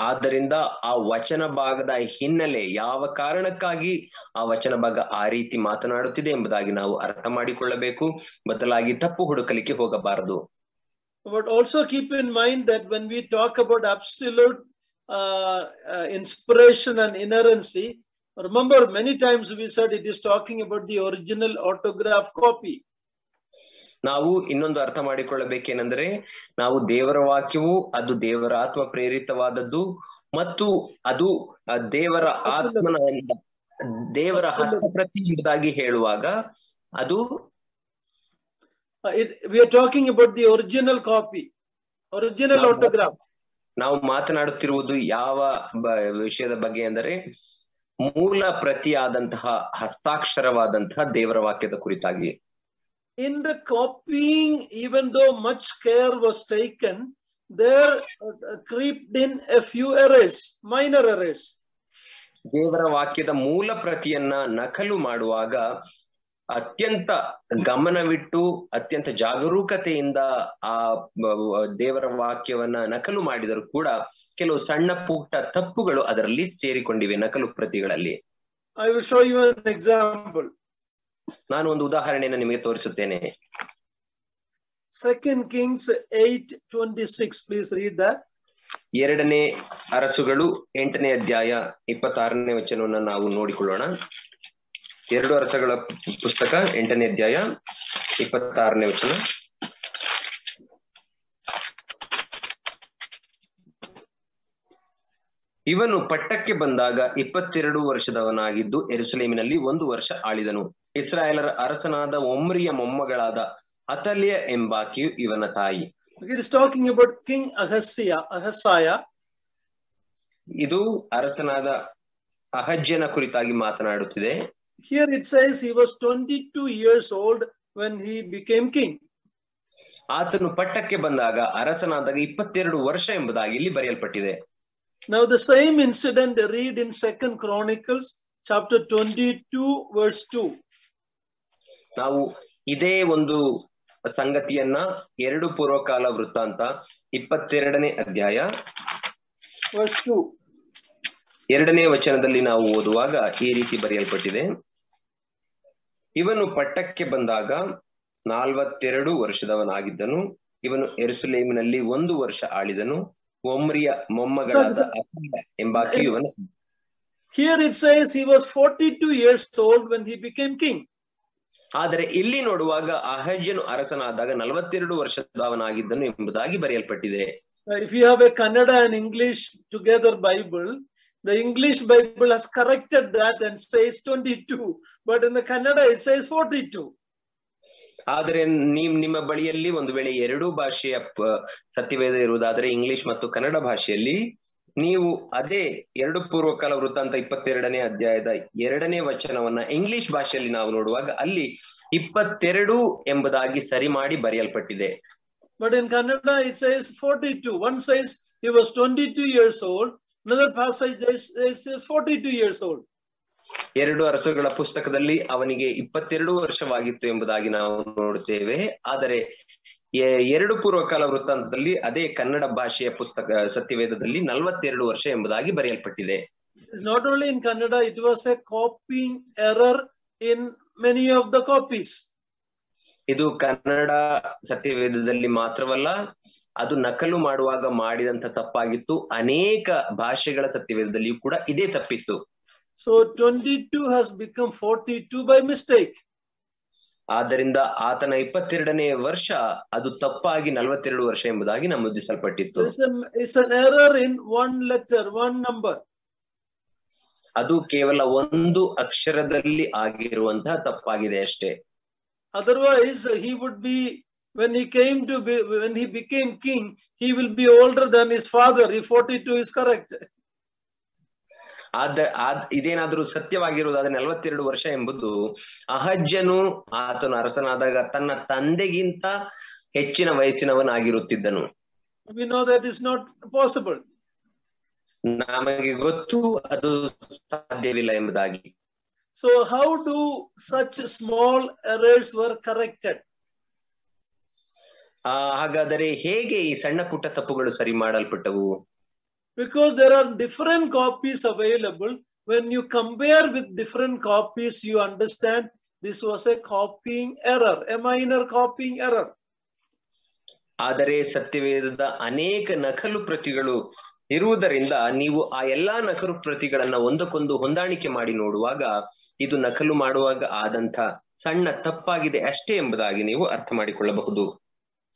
ಆದ್ದರಿಂದ ಆ ವಚನ ಭಾಗದ ಹಿನ್ನೆಲೆ, ಯಾವ ಕಾರಣಕ್ಕಾಗಿ ಆ ವಚನ ಭಾಗ ಆ ರೀತಿ ಮಾತನಾಡುತ್ತಿದೆ ಎಂಬುದಾಗಿ ನಾವು ಅರ್ಥ ಮಾಡಿಕೊಳ್ಳಬೇಕು, ಬದಲಾಗಿ ತಪ್ಪು ಹುಡುಕಲಿಕ್ಕೆ ಹೋಗಬಾರದು. But also keep in mind that when we talk about absolute inspiration and inerrancy, remember many times we said it is talking about the original autograph copy. ನಾವು ಇನ್ನೊಂದು ಅರ್ಥ ಮಾಡಿಕೊಳ್ಳಬೇಕೇನೆಂದರೆ, ನಾವು ದೇವರ ವಾಕ್ಯವು ಅದು ದೇವರ ಆತ್ಮ ಪ್ರೇರಿತವಾದದ್ದು ಮತ್ತು ಅದು ದೇವರ ಆತ್ಮನ ದೇವರ ಹಸ್ತಪ್ರತಿ ಎಂಬುದಾಗಿ ಹೇಳುವಾಗ ಅದು we are talking about the original copy, original autograph. ನಾವು ಮಾತನಾಡುತ್ತಿರುವುದು ಯಾವ ವಿಷಯದ ಬಗ್ಗೆ ಅಂದರೆ, ಮೂಲ ಪ್ರತಿಯಾದಂತಹ ಹಸ್ತಾಕ್ಷರವಾದಂತಹ ದೇವರ ವಾಕ್ಯದ ಕುರಿತಾಗಿ. In the copying, even though much care was taken, there creeped in a few errors, minor errors. ದೇವರ ವಾಕ್ಯದ ಮೂಲ ಪ್ರತಿಯನ್ನ ನಕಲು ಮಾಡುವಾಗ ಅತ್ಯಂತ ಗಮನವಿಟ್ಟು ಅತ್ಯಂತ ಜಾಗರೂಕತೆಯಿಂದ ಆ ದೇವರ ವಾಕ್ಯವನ್ನ ನಕಲು ಮಾಡಿದರೂ ಕೂಡ ಕೆಲವು ಸಣ್ಣ ಪುಟ್ಟ ತಪ್ಪುಗಳು ಅದರಲ್ಲಿ ಸೇರಿಕೊಂಡಿವೆ ನಕಲು ಪ್ರತಿಗಳಲ್ಲಿ. I will show you an example. ನಾನು ಒಂದು ಉದಾಹರಣೆಯನ್ನು ನಿಮಗೆ ತೋರಿಸುತ್ತೇನೆ. 2 Kings 8:26. Please read that. 2ನೇ ಅರಸುಗಳು 8ನೇ ಅಧ್ಯಾಯ 26ನೇ ವಚನವನ್ನು ನಾವು ನೋಡಿಕೊಳ್ಳೋಣ. 2 ಅರಸುಗಳ ಪುಸ್ತಕ 8ನೇ ಅಧ್ಯಾಯ 26ನೇ ವಚನ. ಇವನು ಪಟ್ಟಕ್ಕೆ ಬಂದಾಗ 22 ವರ್ಷದವನಾಗಿದ್ದು ಯೆರೂಸಲೇಮಿನಲ್ಲಿ 1 ವರ್ಷ ಆಳಿದನು. ಇಸ್ರಾಯೇಲರ ಅರಸನಾದ ಒಮ್ರಿಯ ಮೊಮ್ಮಗಳಾದ ಅತಲ್ಯ ಎಂಬಾಕೆಯು ಇವನ ತಾಯಿ. It is talking about King Ahaziah. ಇದು ಅರಸನಾದ ಅಹಜ್ಯನ ಕುರಿತಾಗಿ ಮಾತನಾಡುತ್ತಿದೆ. Here it says he was 22 years old when he became king. ಆತನು ಪಟ್ಟಕ್ಕೆ ಬಂದಾಗ ಅರಸನಾದಾಗ 22 ವರ್ಷ ಎಂಬುದಾಗಿ ಇಲ್ಲಿ ಬರೆಯಲ್ಪಟ್ಟಿದೆ. Now the same incident read in 2 Chronicles chapter 22 verse 2. ನಾವು ಇದೇ ಒಂದು ಸಂಗತಿಯನ್ನ 2 ಪೂರ್ವಕಾಲ ವೃತ್ತಾಂತ 22ನೇ ಅಧ್ಯಾಯ verse 2. 2ನೇ ವಚನದಲ್ಲಿ ನಾವು ಓದುವಾಗ ಈ ರೀತಿ ಬರೆಯಲ್ಪಟ್ಟಿದೆ. ಇವನು ಪಟ್ಟಕ್ಕೆ ಬಂದಾಗ 42 ವರ್ಷದವನಾಗಿದ್ದನು. ಇವನು ಯೆರೂಸಲೇಮಿನಲ್ಲಿ 1 ವರ್ಷ ಆಳಿದನು. ಒಮ್ರಿಯ ಮೊಮ್ಮಗಳಾದ ಅತಲ್ಯ ಎಂಬಾಕೆಯು ಇವನ. Here it says he was 42 years old when he became king. ಆದರೆ ಇಲ್ಲಿ ನೋಡುವಾಗ ಅಹಜ್ಯನು ಅರಸನಾದಾಗ 42 ವರ್ಷದವನಾಗಿದ್ದನು ಎಂಬುದಾಗಿ ಬರೆಯಲ್ಪಟ್ಟಿದೆ. If you have a Kannada and English together Bible, the English Bible has corrected that and says 22, but in the Kannada it says 42. ಆದರೆ ನಿಮ್ಮ ಬಳಿಯಲ್ಲಿ ಒಂದು ವೇಳೆ 2 ಭಾಷೆಯ ಸತ್ಯವೇದ ಇರುವುದಾದರೆ ಇಂಗ್ಲಿಷ್ ಮತ್ತು ಕನ್ನಡ ಭಾಷೆಯಲ್ಲಿ ನೀವು ಅದೇ 2 ಪೂರ್ವಕಾಲ ವೃತ್ತಾಂತ 22ನೇ ಅಧ್ಯಾಯದ 2ನೇ ವಚನವನ್ನ ಇಂಗ್ಲಿಷ್ ಭಾಷೆಯಲ್ಲಿ ನಾವು ನೋಡುವಾಗ ಅಲ್ಲಿ 22 ಎಂಬುದಾಗಿ ಸರಿ ಮಾಡಿ ಬರೆಯಲ್ಪಟ್ಟಿದೆ. But in Kannada it says 42. One says he was 22 years old. Another passage says 42 years old. 2 ಅರಸುಗಳ ಪುಸ್ತಕದಲ್ಲಿ ಅವನಿಗೆ 22 ವರ್ಷವಾಗಿತ್ತು ಎಂಬುದಾಗಿ ನಾವು ನೋಡುತ್ತೇವೆ. ಆದರೆ 2 ಪೂರ್ವಕಾಲ ವೃತ್ತಾಂತದಲ್ಲಿ ಅದೇ ಕನ್ನಡ ಭಾಷೆಯ ಪುಸ್ತಕ ಸತ್ಯವೇದದಲ್ಲಿ 42 ವರ್ಷ ಎಂಬುದಾಗಿ ಬರೆಯಲ್ಪಟ್ಟಿದೆ. It's not only in Kannada, it was a copying error in many of the copies. ಇದು ಕನ್ನಡ ಸತ್ಯವೇದದಲ್ಲಿ ಮಾತ್ರವಲ್ಲ, ಅದು ನಕಲು ಮಾಡುವಾಗ ಮಾಡಿದಂತ ತಪ್ಪಾಗಿತ್ತು. ಅನೇಕ ಭಾಷೆಗಳ ಸತ್ಯವೇದದಲ್ಲಿಯೂ ಕೂಡ ಇದೇ ತಪ್ಪಿತ್ತು. So 22 has become 42 by mistake. ಆದ್ದರಿಂದ ಆತನ 22ನೇ ವರ್ಷ ಅದು ತಪ್ಪಾಗಿ 42 ವರ್ಷ ಎಂಬುದಾಗಿ ನಮೂದಿಸಲ್ಪಟ್ಟಿತ್ತು. It's an error in one letter, one number. ಅದು ಕೇವಲ ಒಂದು ಅಕ್ಷರದಲ್ಲಿ ಆಗಿರುವಂತಹ ತಪ್ಪಾಗಿದೆ ಅಷ್ಟೇ. Otherwise he would be, when he became king, he will be older than his father if 42 is correct. ಇದೇನಾದ್ರೂ ಸತ್ಯವಾಗಿರುವುದಾದ್ರೆ 42 ವರ್ಷ ಎಂಬುದು ಅಹಜ್ಯನು ಆತನು ಅರಸನಾದಾಗ ತನ್ನ ತಂದೆಗಿಂತ ಹೆಚ್ಚಿನ ವಯಸ್ಸಿನವನಾಗಿರುತ್ತಿದ್ದನು. We know that is not possible. ನಮಗೆ ಗೊತ್ತು ಅದು ಸಾಧ್ಯವಿಲ್ಲ ಎಂಬುದಾಗಿ. So how do such small errors were corrected? ಹಾಗಾದರೆ ಹೇಗೆ ಈ ಸಣ್ಣ ಪುಟ್ಟ ತಪ್ಪುಗಳು ಸರಿ ಮಾಡಲ್ಪಟ್ಟವು? Because there are different copies available. When you compare with different copies, you understand this was a copying error, a minor copying error. ಆದರೆ ಸತ್ಯವೇದದ ಅನೇಕ ನಕಲು ಪ್ರತಿಗಳು ಇರುವುದರಿಂದ ನೀವು ಆ ಎಲ್ಲಾ ನಕಲು ಪ್ರತಿಗಳನ್ನ ಒಂದಕ್ಕೊಂದು ಹೊಂದಾಣಿಕೆ ಮಾಡಿ ನೋಡುವಾಗ ಇದು ನಕಲು ಮಾಡುವಾಗ ಆದಂತ ಸಣ್ಣ ತಪ್ಪಾಗಿದೆ ಅಷ್ಟೇ ಎಂಬುದಾಗಿ ನೀವು ಅರ್ಥ ಮಾಡಿಕೊಳ್ಳಬಹುದು.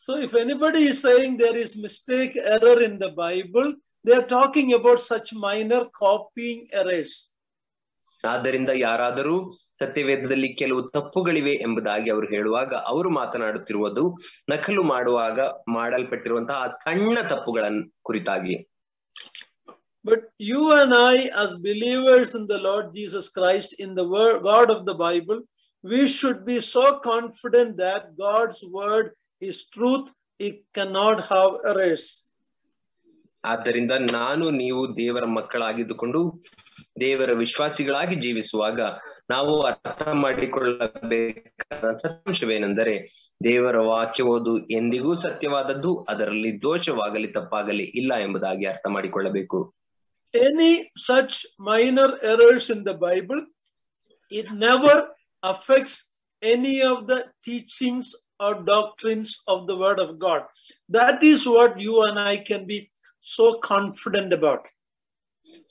So if anybody is saying there is mistake, error in the Bible, they are talking about such minor copying errors. ಆದ್ದರಿಂದ ಯಾರಾದರೂ ಸತ್ಯವೇದದಲ್ಲಿ ಕೆಲವು ತಪ್ಪುಗಳಿವೆ ಎಂಬುದಾಗಿ ಅವರು ಹೇಳುವಾಗ ಅವರು ಮಾತನಾಡುತ್ತಿರುವುದು ನಕಲು ಮಾಡುವಾಗ ಮಾಡಲ್ಪಟ್ಟಿರುವಂತಹ ಸಣ್ಣ ತಪ್ಪುಗಳ ಕುರಿತಾಗಿ. But you and I, as believers in the Lord Jesus Christ, in the God of the Bible, we should be so confident that God's word is truth. It cannot have errors. ಆದ್ದರಿಂದ ನಾನು ನೀವು ದೇವರ ಮಕ್ಕಳಾಗಿದ್ದುಕೊಂಡು ದೇವರ ವಿಶ್ವಾಸಿಗಳಾಗಿ ಜೀವಿಸುವಾಗ ನಾವು ಅರ್ಥ ಮಾಡಿಕೊಳ್ಳಬೇಕಾದ ಸತ್ಯಾಂಶವೇನೆಂದರೆ ದೇವರ ವಾಕ್ಯವುದು ಎಂದಿಗೂ ಸತ್ಯವಾದದ್ದು, ಅದರಲ್ಲಿ ದೋಷವಾಗಲಿ ತಪ್ಪಾಗಲಿ ಇಲ್ಲ ಎಂಬುದಾಗಿ ಅರ್ಥ ಮಾಡಿಕೊಳ್ಳಬೇಕು. Any such minor errors in the Bible, it never affects any of the teachings or doctrines of the Word of God. That is what you and I can be so confident about.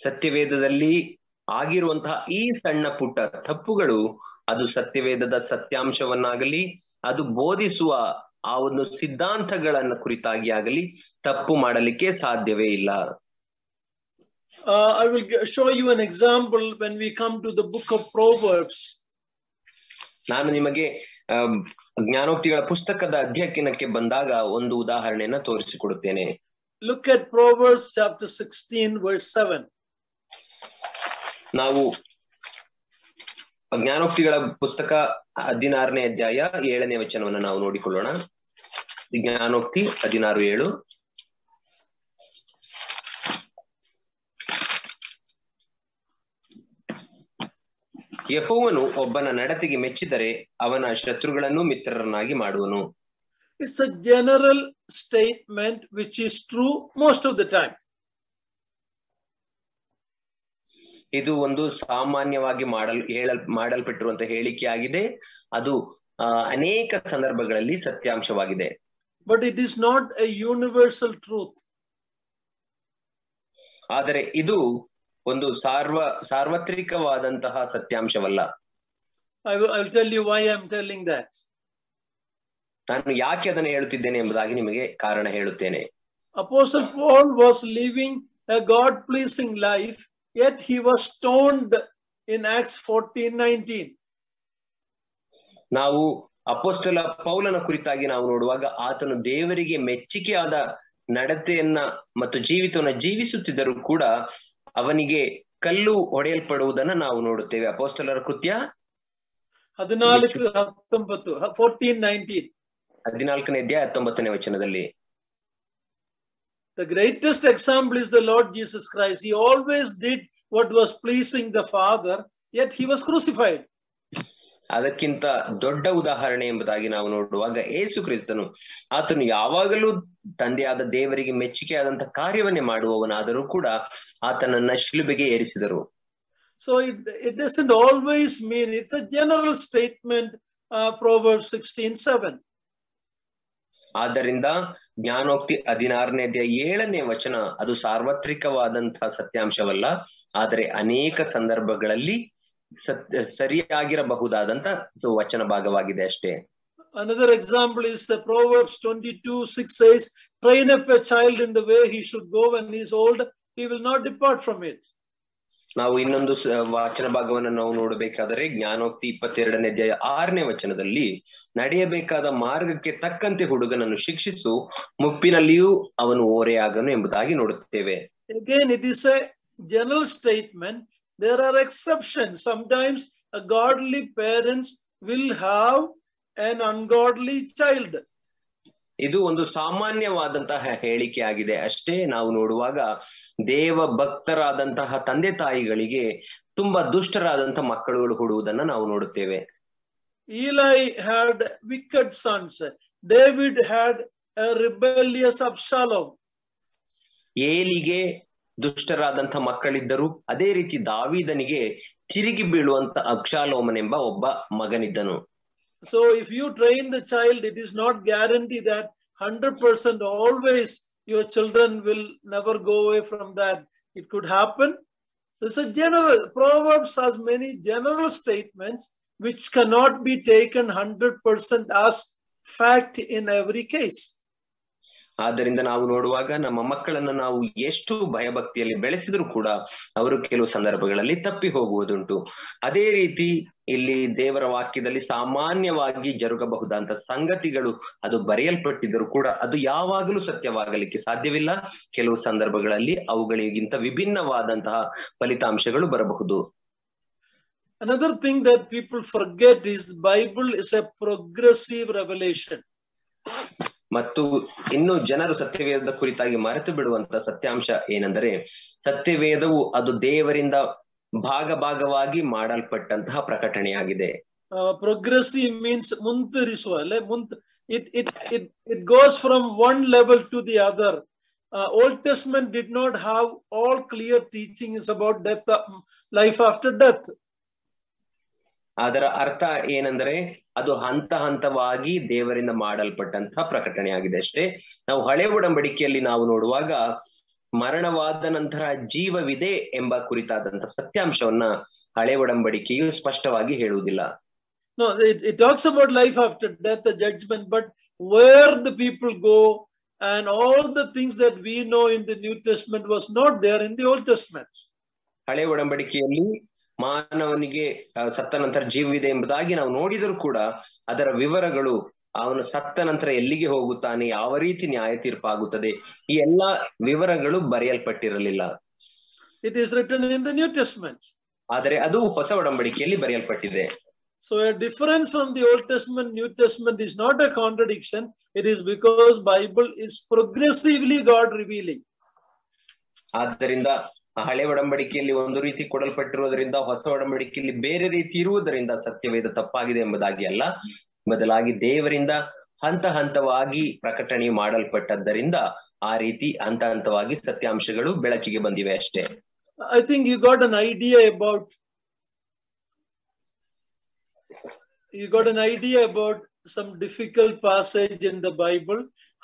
ಸತ್ಯವೇದದಲ್ಲಿ ಆಗಿರುವಂತಹ ಈ ಸಣ್ಣ ಪುಟ್ಟ ತಪ್ಪುಗಳು ಅದು ಸತ್ಯವೇದದ ಸತ್ಯಾಂಶವನ್ನಾಗಲಿ ಅದು ಬೋಧಿಸುವ ಆ ಒಂದು ಸಿದ್ಧಾಂತಗಳನ್ನ ಕುರಿತಾಗಿ ಆಗಲಿ ತಪ್ಪು ಮಾಡಲಿಕ್ಕೆ ಸಾಧ್ಯವೇ ಇಲ್ಲ. I will show you an example when we come to the book of Proverbs. ನಾನು ನಿಮಗೆ ಜ್ಞಾನೋಕ್ತಿಗಳ ಪುಸ್ತಕದ ಅಧ್ಯಯನಕ್ಕೆ ಬಂದಾಗ ಒಂದು ಉದಾಹರಣೆಯನ್ನ ತೋರಿಸಿಕೊಡುತ್ತೇನೆ. Look at Proverbs chapter 16 verse 7. ನಾವು ಜ್ಞಾನೋಕ್ತಿಗಳ ಪುಸ್ತಕ 16ನೇ ಅಧ್ಯಾಯ 7ನೇ ವಚನವನ್ನು ನಾವು ನೋಡಿಕೊಳ್ಳೋಣ. ಜ್ಞಾನೋಕ್ತಿ 16:7. ಯೆಹೋವನು ಒಬ್ಬನ ನಡತೆಗೆ ಮೆಚ್ಚಿದರೆ ಅವನ ಶತ್ರುಗಳನ್ನು ಮಿತ್ರರನ್ನಾಗಿ ಮಾಡುವನು. It's a general statement which is true most of the time. ಇದು ಒಂದು ಸಾಮಾನ್ಯವಾಗಿ ಮಾಡಲ್ಪಟ್ಟಿರುವಂತಹ ಹೇಳಿಕೆಯಾಗಿದೆ. ಅದು ಅನೇಕ ಸಂದರ್ಭಗಳಲ್ಲಿ ಸತ್ಯಾಂಶವಾಗಿದೆ. But it is not a universal truth. ಆದರೆ ಇದು ಒಂದು ಸಾರ್ವತ್ರಿಕವಾದಂತಹ ಸತ್ಯಾಂಶವಲ್ಲ. I will tell you why I am telling that. ನಾನು ಯಾಕೆ ಅದನ್ನು ಹೇಳುತ್ತಿದ್ದೇನೆ ಎಂಬುದಾಗಿ ನಿಮಗೆ ಕಾರಣ ಹೇಳುತ್ತೇನೆ. Apostle Paul was living a God-pleasing life, yet he was stoned in Acts 14:19. ನಾವು ಅಪೊಸ್ತಲ ಪೌಲನ ಕುರಿತಾಗಿ ನಾವು ನೋಡುವಾಗ ಆತನು ದೇವರಿಗೆ ಮೆಚ್ಚುಗೆಯಾದ ನಡತೆಯನ್ನ ಮತ್ತು ಜೀವಿತವನ್ನ ಜೀವಿಸುತ್ತಿದ್ದರೂ ಕೂಡ ಅವನಿಗೆ ಕಲ್ಲು ಹೊಡೆಯಲ್ಪಡುವುದನ್ನ ನಾವು ನೋಡುತ್ತೇವೆ. ಅಪೊಸ್ತಲರ ಕೃತ್ಯ 14:19. 14ನೇ ಅಧ್ಯಾಯ 19ನೇ ವಚನದಲ್ಲಿ. The greatest example is the Lord Jesus Christ. He always did what was pleasing the Father, yet he was crucified. ಅದಕ್ಕಿಂತ ದೊಡ್ಡ ಉದಾಹರಣೆ ಎಂಬುದಾಗಿ ನಾವು ನೋಡುವಾಗ ಯೇಸು ಕ್ರಿಸ್ತನು ಆತನು ಯಾವಾಗಲೂ ತಂದೆಯಾದ ದೇವರಿಗೆ ಮೆಚ್ಚುಗೆಯಾದಂತಹ ಕಾರ್ಯವನ್ನೇ ಮಾಡುವವನಾದರೂ ಕೂಡ ಆತನನ್ನ ಶಿಲುಬೆಗೆ ಏರಿಸಿದರು. So it doesn't always mean, it's a general statement, Proverbs 16:7. ಆದ್ದರಿಂದ ಜ್ಞಾನೋಕ್ತಿ 16ನೇ ಅಧ್ಯಾಯ 7ನೇ ವಚನ ಅದು ಸಾರ್ವತ್ರಿಕವಾದಂತಹ ಸತ್ಯಾಂಶವಲ್ಲ, ಆದರೆ ಅನೇಕ ಸಂದರ್ಭಗಳಲ್ಲಿ ಸರಿಯಾಗಿರಬಹುದಾದಂತ ವಚನ ಭಾಗವಾಗಿದೆ ಅಷ್ಟೇ. Another example is the Proverbs 22:6 says, train up a child in the way he should go, when he is old he will not depart from it. ನಾವು ಇನ್ನೊಂದು ವಚನ ಭಾಗವನ್ನು ನಾವು ನೋಡಬೇಕಾದರೆ ಜ್ಞಾನೋಕ್ತಿ 22ನೇ ಅಧ್ಯಾಯ 6ನೇ ವಚನದಲ್ಲಿ ನಡೆಯಬೇಕಾದ ಮಾರ್ಗಕ್ಕೆ ತಕ್ಕಂತೆ ಹುಡುಗನನ್ನು ಶಿಕ್ಷಿಸು, ಮುಪ್ಪಿನಲ್ಲಿಯೂ ಅವನು ಓರೆಯಾಗನು ಎಂಬುದಾಗಿ ನೋಡುತ್ತೇವೆ. Again, it is a general statement. There are exceptions. Sometimes a godly parents will have an ungodly child. ಇದು ಒಂದು ಸಾಮಾನ್ಯವಾದಂತಹ ಹೇಳಿಕೆ ಆಗಿದೆ ಅಷ್ಟೇ. ನಾವು ನೋಡುವಾಗ ದೇವ ಭಕ್ತರಾದಂತಹ ತಂದೆ ತಾಯಿಗಳಿಗೆ ತುಂಬಾ ದುಷ್ಟರಾದಂತಹ ಮಕ್ಕಳುಗಳು ಹುಡುವುದನ್ನ ನಾವು ನೋಡುತ್ತೇವೆ. Eli had wicked sons. David had a rebellious Absalom. ಏಲಿಗೆ ದುಷ್ಟರಾದಂಥ ಮಕ್ಕಳಿದ್ದರು, ಅದೇ ರೀತಿ ದಾವೀದನಿಗೆ ತಿರುಗಿ ಬೀಳುವಂತ ಅಬ್ಷಾಲೋಮನೆಂಬ ಒಬ್ಬ ಮಗನಿದ್ದನು. So if you train the child, it is not guarantee that 100% always your children will never go away from that. It could happen. It's a general, Proverbs has many general statements which cannot be taken 100% as fact in every case. ಆದ್ದರಿಂದ ನಾವು ನೋಡುವಾಗ ನಮ್ಮ ಮಕ್ಕಳನ್ನು ನಾವು ಎಷ್ಟು ಭಯಭಕ್ತಿಯಲ್ಲಿ ಬೆಳೆಸಿದ್ರು ಕೂಡ ಅವರು ಕೆಲವು ಸಂದರ್ಭಗಳಲ್ಲಿ ತಪ್ಪಿ ಹೋಗುವುದುಂಟು. ಅದೇ ರೀತಿ ಇಲ್ಲಿ ದೇವರ ವಾಕ್ಯದಲ್ಲಿ ಸಾಮಾನ್ಯವಾಗಿ ಜರುಗಬಹುದಂತ ಸಂಗತಿಗಳು ಅದು ಬರೆಯಲ್ಪಟ್ಟಿದ್ದರೂ ಕೂಡ ಅದು ಯಾವಾಗಲೂ ಸತ್ಯವಾಗಲಿಕ್ಕೆ ಸಾಧ್ಯವಿಲ್ಲ. ಕೆಲವು ಸಂದರ್ಭಗಳಲ್ಲಿ ಅವುಗಳಿಗಿಂತ ವಿಭಿನ್ನವಾದಂತಹ ಫಲಿತಾಂಶಗಳು ಬರಬಹುದು. Another thing that people forget is the Bible is a progressive revelation. ಮತ್ತು ಇನ್ನು ಜನರು ಸತ್ಯವೇದದ ಕುರಿತಾಗಿ ಮರೆತು ಬಿಡುವಂತ ಸತ್ಯಾಂಶ ಏನೆಂದರೆ, ಸತ್ಯವೇದವು ಅದು ದೇವರಿಂದ ಭಾಗವಾಗಿ ಮಾಡಲ್ಪಟ್ಟಂತಹ ಪ್ರಕಟಣೆಯಾಗಿದೆ. Progressive means ಮುಂತರಿಸುವ, ಅಲ್ಲೇ it goes from one level to the other. Old Testament did not have all clear teachings about death, life after death. ಅದರ ಅರ್ಥ ಏನೆಂದರೆ, ಅದು ಹಂತವಾಗಿ ದೇವರಿಂದ ಮಾಡಲ್ಪಟ್ಟಂತಹ ಪ್ರಕಟಣೆಯಾಗಿದೆ ಅಷ್ಟೇ. ನಾವು ಹಳೆ ಒಡಂಬಡಿಕೆಯಲ್ಲಿ ನಾವು ನೋಡುವಾಗ ಮರಣವಾದ ನಂತರ ಜೀವವಿದೆ ಎಂಬ ಕುರಿತಾದಂತಹ ಸತ್ಯಾಂಶವನ್ನ ಹಳೆ ಒಡಂಬಡಿಕೆಯು ಸ್ಪಷ್ಟವಾಗಿ ಹೇಳುವುದಿಲ್ಲ. No, it talks about life after death, the judgment, but where the people go and all the things that we know in the New Testament was not there in the Old Testament. ಹಳೆ ಒಡಂಬಡಿಕೆಯಲ್ಲಿ ಮಾನವನಿಗೆ ಸತ್ತ ನಂತರ ಜೀವವಿದೆ ಎಂಬುದಾಗಿ ನಾವು ನೋಡಿದರೂ ಕೂಡ ಅದರ ವಿವರಗಳು, ಅವನು ಸತ್ತ ನಂತರ ಎಲ್ಲಿಗೆ ಹೋಗುತ್ತಾನೆ, ಯಾವ ರೀತಿ ನ್ಯಾಯ ತೀರ್ಪಾಗುತ್ತದೆ, ಈ ಎಲ್ಲಾ ವಿವರಗಳು ಬರೆಯಲ್ಪಟ್ಟಿರಲಿಲ್ಲ. It is written in the New Testament. ಆದರೆ ಅದು ಹೊಸ ಒಡಂಬಡಿಕೆಯಲ್ಲಿ ಬರೆಯಲ್ಪಟ್ಟಿದೆ. So a difference from the Old Testament, New Testament is not a contradiction. It is because Bible is progressively God revealing. ಆದ್ದರಿಂದ ಹಳೆ ಒಡಂಬಡಿಕೆಯಲ್ಲಿ ಒಂದು ರೀತಿ ಕೊಡಲ್ಪಟ್ಟಿರುವುದರಿಂದ ಹೊಸ ಒಡಂಬಡಿಕೆಯಲ್ಲಿ ಬೇರೆ ರೀತಿ ಇರುವುದರಿಂದ ಸತ್ಯವೇದ ತಪ್ಪಾಗಿದೆ ಎಂಬುದಾಗಿ ಅಲ್ಲ, ಬದಲಾಗಿ ದೇವರಿಂದ ಹಂತವಾಗಿ ಪ್ರಕಟಣೆ ಮಾಡಲ್ಪಟ್ಟದ್ದರಿಂದ ಆ ರೀತಿ ಹಂತವಾಗಿ ಸತ್ಯಾಂಶಗಳು ಬೆಳಕಿಗೆ ಬಂದಿವೆ ಅಷ್ಟೇ. I think you got an idea about some difficult passage in the Bible,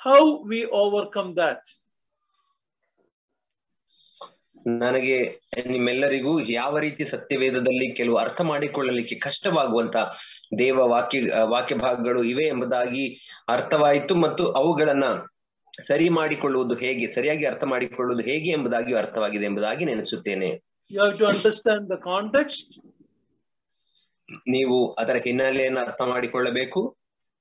how we overcome that. ನನಗೆ ನಿಮ್ಮೆಲ್ಲರಿಗೂ ಯಾವ ರೀತಿ ಸತ್ಯವೇದದಲ್ಲಿ ಕೆಲವು ಅರ್ಥ ಮಾಡಿಕೊಳ್ಳಲಿಕ್ಕೆ ಕಷ್ಟವಾಗುವಂತ ದೇವ ವಾಕ್ಯ ಭಾಗಗಳು ಇವೆ ಎಂಬುದಾಗಿ ಅರ್ಥವಾಯಿತು, ಮತ್ತು ಅವುಗಳನ್ನ ಸರಿಯಾಗಿ ಅರ್ಥ ಮಾಡಿಕೊಳ್ಳುವುದು ಹೇಗೆ ಎಂಬುದಾಗಿ ಅರ್ಥವಾಗಿದೆ ಎಂಬುದಾಗಿ ನೆನೆಸುತ್ತೇನೆ. You have to understand the context. ನೀವು ಅದರ ಹಿನ್ನೆಲೆಯನ್ನು ಅರ್ಥ ಮಾಡಿಕೊಳ್ಳಬೇಕು.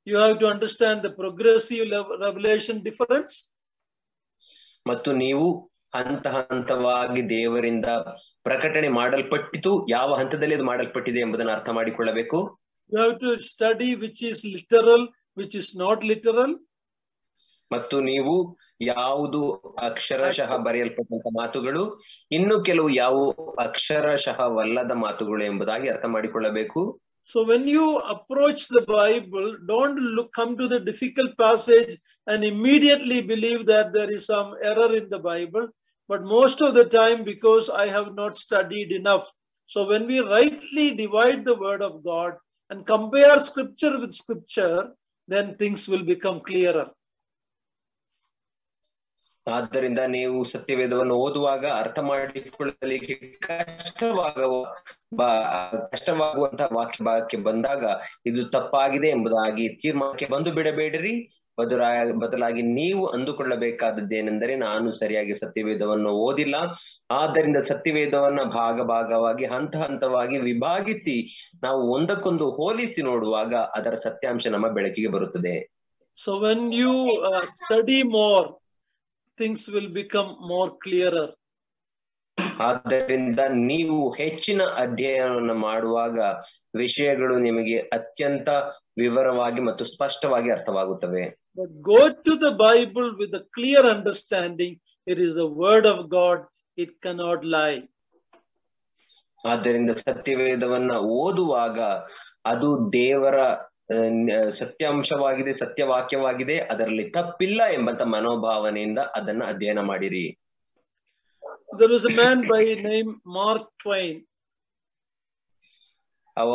You have to understand the progressive revelation difference. ಮತ್ತು ನೀವು ಹಂತವಾಗಿ ದೇವರಿಂದ ಪ್ರಕಟಣೆ ಮಾಡಲ್ಪಟ್ಟಿತು, ಯಾವ ಹಂತದಲ್ಲಿ ಅದು ಮಾಡಲ್ಪಟ್ಟಿದೆ ಎಂಬುದನ್ನು ಅರ್ಥ ಮಾಡಿಕೊಳ್ಳಬೇಕು. You have to study which is literal, which is not literal. ಮತ್ತು ನೀವು ಯಾವುದು ಅಕ್ಷರಶಃ ಬರೆಯಲ್ಪಟ್ಟಂತ ಮಾತುಗಳು, ಇನ್ನು ಕೆಲವು ಯಾವ ಅಕ್ಷರಶಃವಲ್ಲದ ಮಾತುಗಳು ಎಂಬುದಾಗಿ ಅರ್ಥ ಮಾಡಿಕೊಳ್ಳಬೇಕು. So when you approach the Bible, don't come to the difficult passage and immediately believe that there is some error in the Bible, but most of the time because I have not studied enough. So when we rightly divide the word of God and compare scripture with scripture, then things will become clearer. ಆದ್ದರಿಂದ ನೀವು ಸತ್ಯವೇದವನ್ನು ಓದುವಾಗ ಅರ್ಥ ಮಾಡಿಕೊಳ್ಳಲಿಕ್ಕೆ ಕಷ್ಟವಾಗುವಂತಹ ವಾಕ್ಯ ಬಂದಾಗ ಇದು ತಪ್ಪಾಗಿದೆ ಎಂಬುದಾಗಿ ತೀರ್ಮಾನಕ್ಕೆ ಬಂದು ಬಿಡಬೇಡಿರಿ. ಬದಲಾಗಿ ನೀವು ಅಂದುಕೊಳ್ಳಬೇಕಾದದ್ದೇನೆಂದರೆ, ನಾನು ಸರಿಯಾಗಿ ಸತ್ಯವೇದವನ್ನು ಓದಿಲ್ಲ, ಆದ್ದರಿಂದ ಸತ್ಯವೇದವನ್ನ ಭಾಗವಾಗಿ ಹಂತವಾಗಿ ವಿಭಾಗಿಸಿ ನಾವು ಒಂದಕ್ಕೊಂದು ಹೋಲಿಸಿ ನೋಡುವಾಗ ಅದರ ಸತ್ಯಾಂಶ ನಮ್ಮ ಬೆಳಕಿಗೆ ಬರುತ್ತದೆ. So when you study more, things will become more clearer. ಆದ್ದರಿಂದ ನೀವು ಹೆಚ್ಚಿನ ಅಧ್ಯಯನವನ್ನು ಮಾಡುವಾಗ ವಿಷಯಗಳು ನಿಮಗೆ ಅತ್ಯಂತ ವಿವರವಾಗಿ ಮತ್ತು ಸ್ಪಷ್ಟವಾಗಿ ಅರ್ಥವಾಗುತ್ತವೆ. But go to the Bible with a clear understanding. It is the word of God. It cannot lie. ಆದ್ದರಿಂದ ಸತ್ಯವೇದವನ್ನ ಓದುವಾಗ ಅದು ದೇವರ ಸತ್ಯಾಂಶವಾಗಿದೆ, ಸತ್ಯವಾಕ್ಯವಾಗಿದೆ, ಅದರಲ್ಲಿ ತಪ್ಪಿಲ್ಲ ಎಂಬಂತ ಮನೋಭಾವನೆಯಿಂದ ಅದನ್ನ ಅಧ್ಯಯನ ಮಾಡಿರಿ. There was a man by name Mark Twain.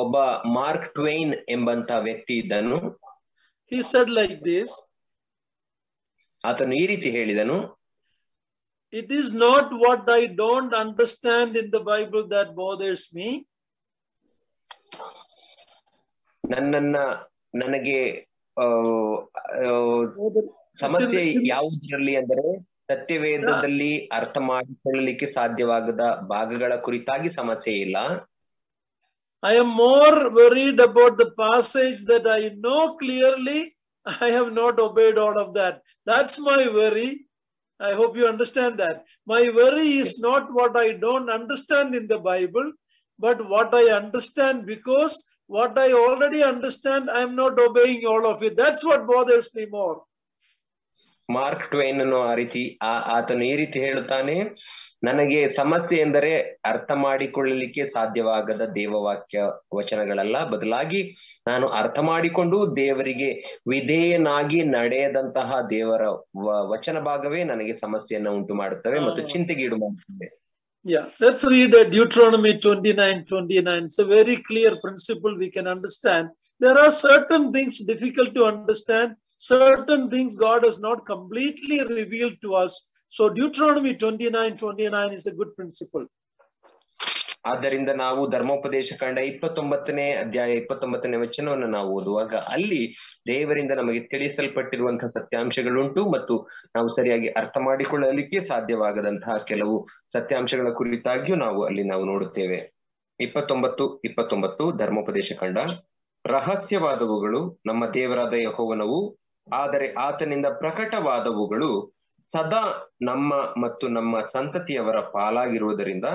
ಒಬ್ಬ ಮಾರ್ಕ್ ಟ್ವೇನ್ ಎಂಬಂತ ವ್ಯಕ್ತಿ ಇದ್ದನು. He said like this. ಆತನು ಈ ರೀತಿ ಹೇಳಿದನು, It is not what I don't understand in the Bible that bothers me. ನನಗೆ ಸಮಸ್ಯೆ ಯಾವುದರಲ್ಲಿ ಅಂದರೆ, ಸತ್ಯವೇದದಲ್ಲಿ ಅರ್ಥ ಮಾಡಿಕೊಳ್ಳಲಿಕ್ಕೆ ಸಾಧ್ಯವಾಗದ ಭಾಗಗಳ ಕುರಿತಾಗಿ ಸಮಸ್ಯೆ ಇಲ್ಲ. I am more worried about the passage that I know clearly I have not obeyed all of that. That's my worry. I hope you understand that. My worry is not what I don't understand in the Bible, but what I understand, because what I already understand, I am not obeying all of it. That's what bothers me more. Mark Twain ಅನ್ನೋ ಆ ರೀತಿ ಆತನು ಈ ರೀತಿ ಹೇಳುತ್ತಾನೆ, ನನಗೆ ಸಮಸ್ಯೆ ಎಂದರೆ ಅರ್ಥ ಮಾಡಿಕೊಳ್ಳಲಿಕ್ಕೆ ಸಾಧ್ಯವಾಗದ ದೇವವಾಕ್ಯ ವಚನಗಳಲ್ಲ, ಬದಲಾಗಿ ನಾನು ಅರ್ಥ ಮಾಡಿಕೊಂಡು ದೇವರಿಗೆ ವಿಧೇಯನಾಗಿ ನಡೆಯದಂತಹ ದೇವರ ವಚನ ಭಾಗವೇ ನನಗೆ ಸಮಸ್ಯೆಯನ್ನು ಉಂಟು ಮಾಡುತ್ತವೆ ಮತ್ತು ಚಿಂತೆಗೀಡು ಮಾಡುತ್ತವೆ. Yeah, let's read Deuteronomy 29:29. It's a very clear principle we can understand. There are certain things difficult to understand. Certain things God has not completely revealed to us. So Deuteronomy 29:29 is a good principle. ಆದ್ದರಿಂದ ನಾವು ಧರ್ಮೋಪದೇಶ ಕಾಂಡ 29ನೇ ಅಧ್ಯಾಯ 29ನೇ ವಚನವನ್ನು ನಾವು ಓದುವಾಗ ಅಲ್ಲಿ ದೇವರಿಂದ ನಮಗೆ ತಿಳಿಸಲ್ಪಟ್ಟಿರುವಂತಹ ಸತ್ಯಾಂಶಗಳುಂಟು ಮತ್ತು ನಾವು ಸರಿಯಾಗಿ ಅರ್ಥ ಮಾಡಿಕೊಳ್ಳಲಿಕ್ಕೆ ಸಾಧ್ಯವಾಗದಂತಹ ಕೆಲವು ಸತ್ಯಾಂಶಗಳ ಕುರಿತಾಗಿಯೂ ನಾವು ನೋಡುತ್ತೇವೆ. 29:29 ಧರ್ಮೋಪದೇಶ ಕಾಂಡ, ರಹಸ್ಯವಾದವುಗಳು ನಮ್ಮ ದೇವರಾದ ಯೆಹೋವನವು, ಆದರೆ ಆತನಿಂದ ಪ್ರಕಟವಾದವುಗಳು ಸದಾ ನಮ್ಮ ಮತ್ತು ನಮ್ಮ ಸಂತತಿಯವರ ಪಾಲಾಗಿರುವುದರಿಂದ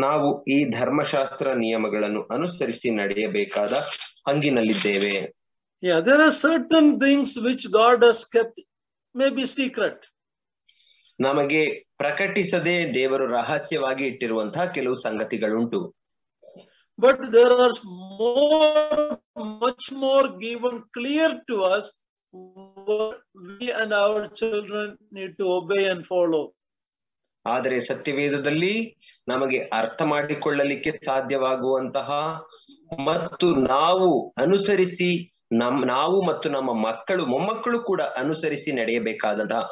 ನಾವು ಈ ಧರ್ಮಶಾಸ್ತ್ರ ನಿಯಮಗಳನ್ನು ಅನುಸರಿಸಿ ನಡೆಯಬೇಕಾದ ಹಂಗಿನಲ್ಲಿದ್ದೇವೆ. Yeah, there are certain things which God has kept maybe secret. ನಮಗೆ ಪ್ರಕಟಿಸದೆ ದೇವರು ರಹಸ್ಯವಾಗಿ ಇಟ್ಟಿರುವಂತಹ ಕೆಲವು ಸಂಗತಿಗಳುಂಟು. But there are much more given clear to us what we and our children need to obey and follow. ಆದರೆ ಸತ್ಯವೇದದಲ್ಲಿ ನಮಗೆ ಅರ್ಥ ಮಾಡಿಕೊಳ್ಳಲಿಕ್ಕೆ ಸಾಧ್ಯವಾಗುವಂತಹ ಮತ್ತು ನಾವು ಅನುಸರಿಸಿ ನಾವು ಮತ್ತು ನಮ್ಮ ಮೊಮ್ಮಕ್ಕಳು ಕೂಡ ಅನುಸರಿಸಿ ನಡೆಯಬೇಕಾದಂತಹ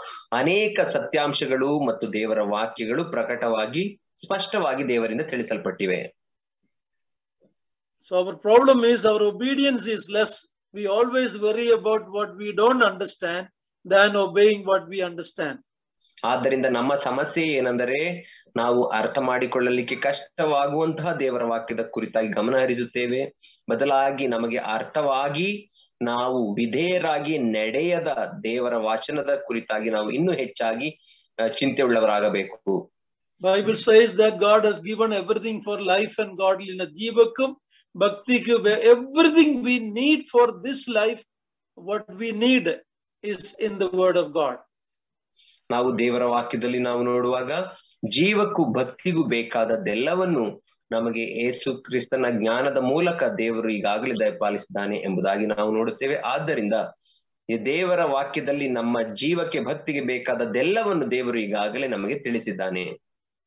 ಅನೇಕ ಸತ್ಯಾಂಶಗಳು ಮತ್ತು ದೇವರ ವಾಕ್ಯಗಳು ಪ್ರಕಟವಾಗಿ ಸ್ಪಷ್ಟವಾಗಿ ದೇವರಿಂದ ತಿಳಿಸಲ್ಪಟ್ಟಿವೆ. So our problem is our obedience is less. We always worry about what we don't understand than obeying what we understand. ಆದ್ದರಿಂದ ನಮ್ಮ ಸಮಸ್ಯೆ ಏನೆಂದರೆ ನಾವು ಅರ್ಥ ಮಾಡಿಕೊಳ್ಳಲಿಕ್ಕೆ ಕಷ್ಟವಾಗುವಂತಹ ದೇವರ ವಾಕ್ಯದ ಕುರಿತಾಗಿ ಗಮನ ಹರಿಸುತ್ತೇವೆ, ಬದಲಾಗಿ ನಮಗೆ ಅರ್ಥವಾಗಿ ನಾವು ವಿಧೇಯರಾಗಿ ನಡೆಯದ ದೇವರ ವಚನದ ಕುರಿತಾಗಿ ನಾವು ಇನ್ನೂ ಹೆಚ್ಚಾಗಿ ಚಿಂತೆ ಉಳ್ಳವರಾಗಬೇಕು. Bible says that God has given everything for life and godliness. Jeevakkum bhaktikku everything we need for this life, what we need is in the word of God. ನಾವು ದೇವರ ವಾಕ್ಯದಲ್ಲಿ ನಾವು ನೋಡುವಾಗ ಜೀವಕ್ಕೂ ಭಕ್ತಿಗೂ ಬೇಕಾದದ್ದೆಲ್ಲವನ್ನು ನಮಗೆ ಯೇಸು ಕ್ರಿಸ್ತನ ಜ್ಞಾನದ ಮೂಲಕ ದೇವರು ಈಗಾಗಲೇ ದಯಪಾಲಿಸಿದ್ದಾನೆ ಎಂಬುದಾಗಿ ನಾವು ನೋಡುತ್ತೇವೆ. ಆದ್ದರಿಂದ ಈ ದೇವರ ವಾಕ್ಯದಲ್ಲಿ ನಮ್ಮ ಜೀವಕ್ಕೆ ಭಕ್ತಿಗೆ ಬೇಕಾದದ್ದೆಲ್ಲವನ್ನು ದೇವರು ಈಗಾಗಲೇ ನಮಗೆ ತಿಳಿಸಿದ್ದಾನೆ.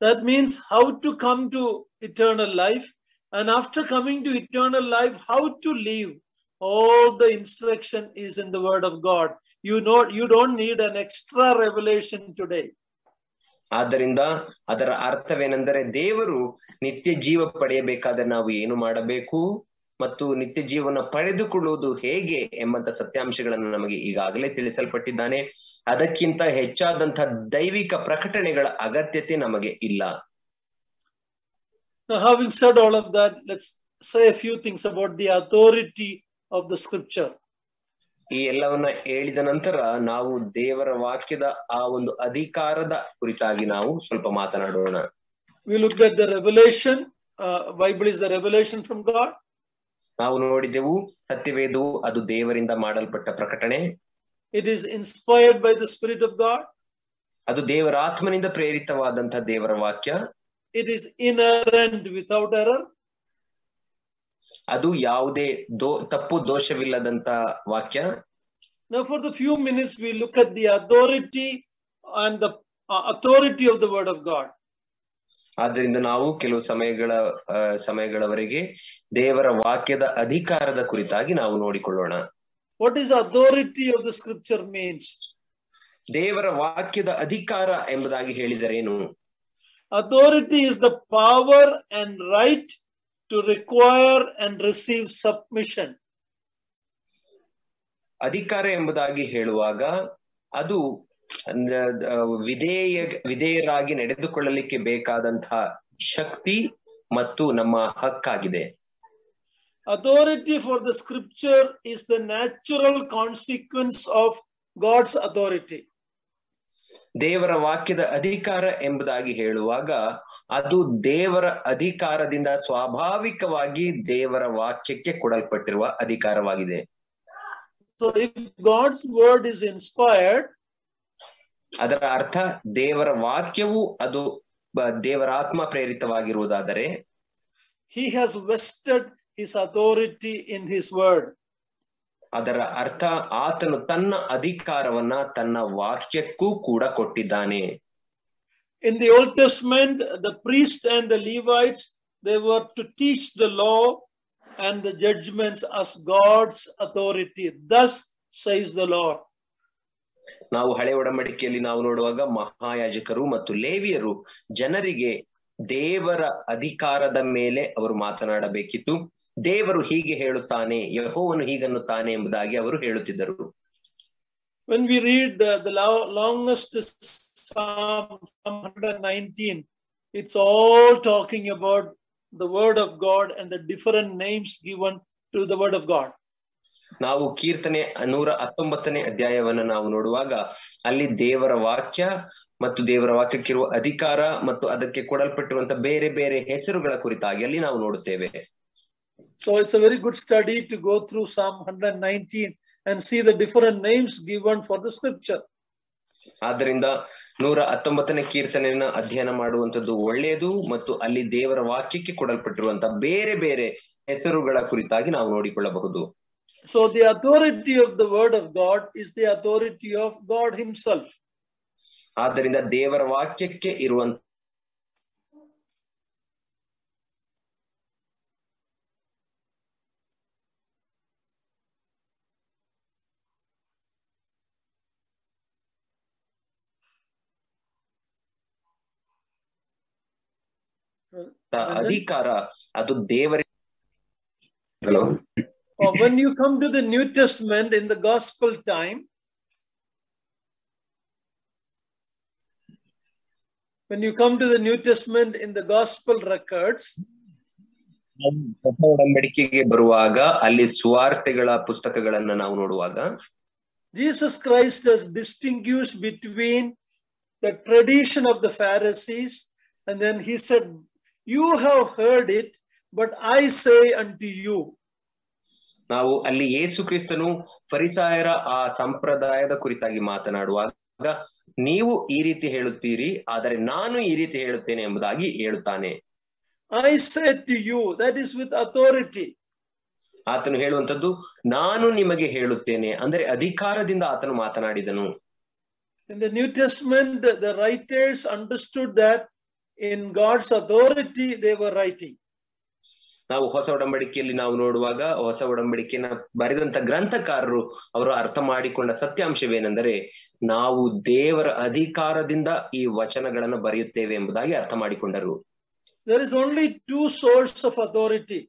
That means how to come to eternal life, and after coming to eternal life, how to live. All the instruction is in the word of God. You don't need an extra revelation today. ಆದ್ದರಿಂದ ಅದರ ಅರ್ಥವೇನೆಂದರೆ ದೇವರು ನಿತ್ಯ ಜೀವ ಪಡೆಯಬೇಕಾದರೆ ನಾವು ಏನು ಮಾಡಬೇಕು ಮತ್ತು ನಿತ್ಯ ಜೀವನ ಪಡೆದುಕೊಳ್ಳುವುದು ಹೇಗೆ ಎಂಬಂತ ಸತ್ಯಾಂಶಗಳನ್ನು ನಮಗೆ ಈಗಾಗಲೇ ತಿಳಿಸಲ್ಪಟ್ಟಿದ್ದಾನೆ. ಅದಕ್ಕಿಂತ ಹೆಚ್ಚಾದಂತಹ ದೈವಿಕ ಪ್ರಕಟಣೆಗಳ ಅಗತ್ಯತೆ ನಮಗೆ ಇಲ್ಲ. Now, having said all of that, let's say a few things about the authority of the scripture. ಈ ಎಲ್ಲವನ್ನ ಹೇಳಿದ ನಂತರ ನಾವು ದೇವರ ವಾಕ್ಯದ ಆ ಒಂದು ಅಧಿಕಾರದ ಕುರಿತಾಗಿ ನಾವು ಸ್ವಲ್ಪ ಮಾತನಾಡೋಣ. We looked at the revelation. Bible is the revelation from God. ನಾವು ನೋಡಿದೆವು ಸತ್ಯವೇದವು ಅದು ದೇವರಿಂದ ಮಾಡಲ್ಪಟ್ಟ ಪ್ರಕಟಣೆ. It is inspired by the Spirit of God. ಅದು ದೇವರ ಆತ್ಮನಿಂದ ಪ್ರೇರಿತವಾದಂತಹ ದೇವರ ವಾಕ್ಯ. It is inerrant without error. ಅದು ಯಾವುದೇ ತಪ್ಪು ದೋಷವಿಲ್ಲದಂತ ವಾಕ್ಯ. Now for the few minutes we look at the authority and the authority of the word of God. ಆದ್ದರಿಂದ ನಾವು ಕೆಲವು ಸಮಯಗಳವರೆಗೆ ದೇವರ ವಾಕ್ಯದ ಅಧಿಕಾರದ ಕುರಿತಾಗಿ ನಾವು ನೋಡಿಕೊಳ್ಳೋಣ. What is authority of the scripture means? ದೇವರ ವಾಕ್ಯದ ಅಧಿಕಾರ ಎಂಬುದಾಗಿ ಹೇಳಿದರೇನು? Authority is the power and right to require and receive submission. ಅಧಿಕಾರ ಎಂಬುದಾಗಿ ಹೇಳುವಾಗ ಅದು ವಿಧೇಯರಾಗಿ ನಡೆದುಕೊಳ್ಳಲಿಕ್ಕೆ ಬೇಕಾದಂತಹ ಶಕ್ತಿ ಮತ್ತು ನಮ್ಮ ಹಕ್ಕಾಗಿದೆ. Authority for the scripture is the natural consequence of God's authority. ದೇವರ ವಾಕ್ಯದ ಅಧಿಕಾರ ಎಂಬುದಾಗಿ ಹೇಳುವಾಗ ಅದು ದೇವರ ಅಧಿಕಾರದಿಂದ ಸ್ವಾಭಾವಿಕವಾಗಿ ದೇವರ ವಾಕ್ಯಕ್ಕೆ ಕೊಡಲ್ಪಟ್ಟಿರುವ ಅಧಿಕಾರವಾಗಿದೆ. So if God's word is inspired, ಅದರ ಅರ್ಥ ದೇವರ ವಾಕ್ಯವು ಅದು ದೇವರ ಆತ್ಮ ಪ್ರೇರಿತವಾಗಿರುವುದಾದರೆ he has vested his authority in his word. ಅದರ ಅರ್ಥ ಆತನು ತನ್ನ ಅಧಿಕಾರವನ್ನ ತನ್ನ ವಾಕ್ಯಕ್ಕೂ ಕೂಡ ಕೊಟ್ಟಿದ್ದಾನೆ. In the Old Testament, the priests and the Levites, they were to teach the law and the judgments as God's authority. Thus says the Lord. ನಾವು ಹಳೆ ಒಡಂಬಡಿಕೆಯಲ್ಲಿ ನಾವು ನೋಡುವಾಗ ಮಹಾಯಾಜಕರು ಮತ್ತು ಲೇವಿಯರು ಜನರಿಗೆ ದೇವರ ಅಧಿಕಾರದ ಮೇಲೆ ಅವರು ಮಾತನಾಡಬೇಕಿತ್ತು. ದೇವರು ಹೀಗೆ ಹೇಳುತ್ತಾನೆ, ಯೆಹೋವನು ಹೀಗನ್ನುತ್ತಾನೆ ಎಂಬುದಾಗಿ ಅವರು ಹೇಳುತ್ತಿದ್ದರು. When we read the longest Psalm 119, it's all talking about the word of God and the different names given to the word of God. ನಾವು ಕೀರ್ತನೆ 119ನೇ ಅಧ್ಯಾಯವನ್ನ ನಾವು ನೋಡುವಾಗ ಅಲ್ಲಿ ದೇವರ ವಾಕ್ಯ ಮತ್ತು ದೇವರ ವಾಕ್ಯಕ್ಕಿರುವ ಅಧಿಕಾರ ಮತ್ತು ಅದಕ್ಕೆ ಕೊಡಲ್ಪಟ್ಟಿರುವಂತ ಬೇರೆ ಬೇರೆ ಹೆಸರುಗಳ ಕುರಿತಾಗಿ ಅಲ್ಲಿ ನಾವು ನೋಡುತ್ತೇವೆ. So it's a very good study to go through Psalm 119 and see the different names given for the scripture. ಆದ್ದರಿಂದ 119ನೇ ಕೀರ್ತನೆಯನ್ನ ಅಧ್ಯಯನ ಮಾಡುವಂತದ್ದು ಒಳ್ಳೆಯದು ಮತ್ತು ಅಲ್ಲಿ ದೇವರ ವಾಕ್ಯಕ್ಕೆ ಕೊಡಲ್ಪಟ್ಟಿರುವಂತ ಬೇರೆ ಬೇರೆ ಹೆಸರುಗಳ ಕುರಿತಾಗಿ ನಾವು ನೋಡಿಕೊಳ್ಳಬಹುದು. So the authority of the word of God is the authority of God himself. ಆದ್ದರಿಂದ ದೇವರ ವಾಕ್ಯಕ್ಕೆ ಇರುವಂತ ಅಧಿಕಾರ ಅದು ದೇವರ. When you come to the New Testament in the gospel time, when you come to the New Testament in the gospel records, ಹೊಸ ಒಡಂಬಡಿಕೆಗೆ ಬರುವಾಗ ಅಲ್ಲಿ ಸುವಾರ್ತೆಗಳ ಪುಸ್ತಕಗಳನ್ನ ನಾವು ನೋಡುವಾಗ Jesus Christ has distinguished between the tradition of the Pharisees, and then he said, "You have heard it, but I say unto you." ನಾವು ಅಲ್ಲಿ ಯೇಸು ಕ್ರಿಸ್ತನು ಫರಿಸಾಯರ ಆ ಸಂಪ್ರದಾಯದ ಕುರಿತಾಗಿ ಮಾತನಾಡುವಾಗ ನೀವು ಈ ರೀತಿ ಹೇಳುತ್ತೀರಿ, ಆದರೆ ನಾನು ಈ ರೀತಿ ಹೇಳುತ್ತೇನೆ ಎಂಬುದಾಗಿ ಹೇಳುತ್ತಾನೆ. I said to you, that is with authority. ಆತನು ಹೇಳುವಂತದ್ದು ನಾನು ನಿಮಗೆ ಹೇಳುತ್ತೇನೆ, ಅಂದರೆ ಅಧಿಕಾರದಿಂದ ಆತನು ಮಾತನಾಡಿದನು. In the New Testament, the writers understood that in God's authority they were writing. ನಾವು ಹೊಸ ಒಡಂಬಡಿಕೆಯಲ್ಲಿ ನಾವು ನೋಡುವಾಗ ಹೊಸ ಒಡಂಬಡಿಕೆಯನ್ನ ಬರೆದಂತ ಗ್ರಂಥಕಾರರು ಅವರು ಅರ್ಥ ಮಾಡಿಕೊಂಡ ಸತ್ಯಾಂಶವೇನೆಂದರೆ ನಾವು ದೇವರ ಅಧಿಕಾರದಿಂದ ಈ ವಚನಗಳನ್ನು ಬರೆಯುತ್ತೇವೆ ಎಂಬುದಾಗಿ ಅರ್ಥ ಮಾಡಿಕೊಂಡರು. There is only two sources of authority.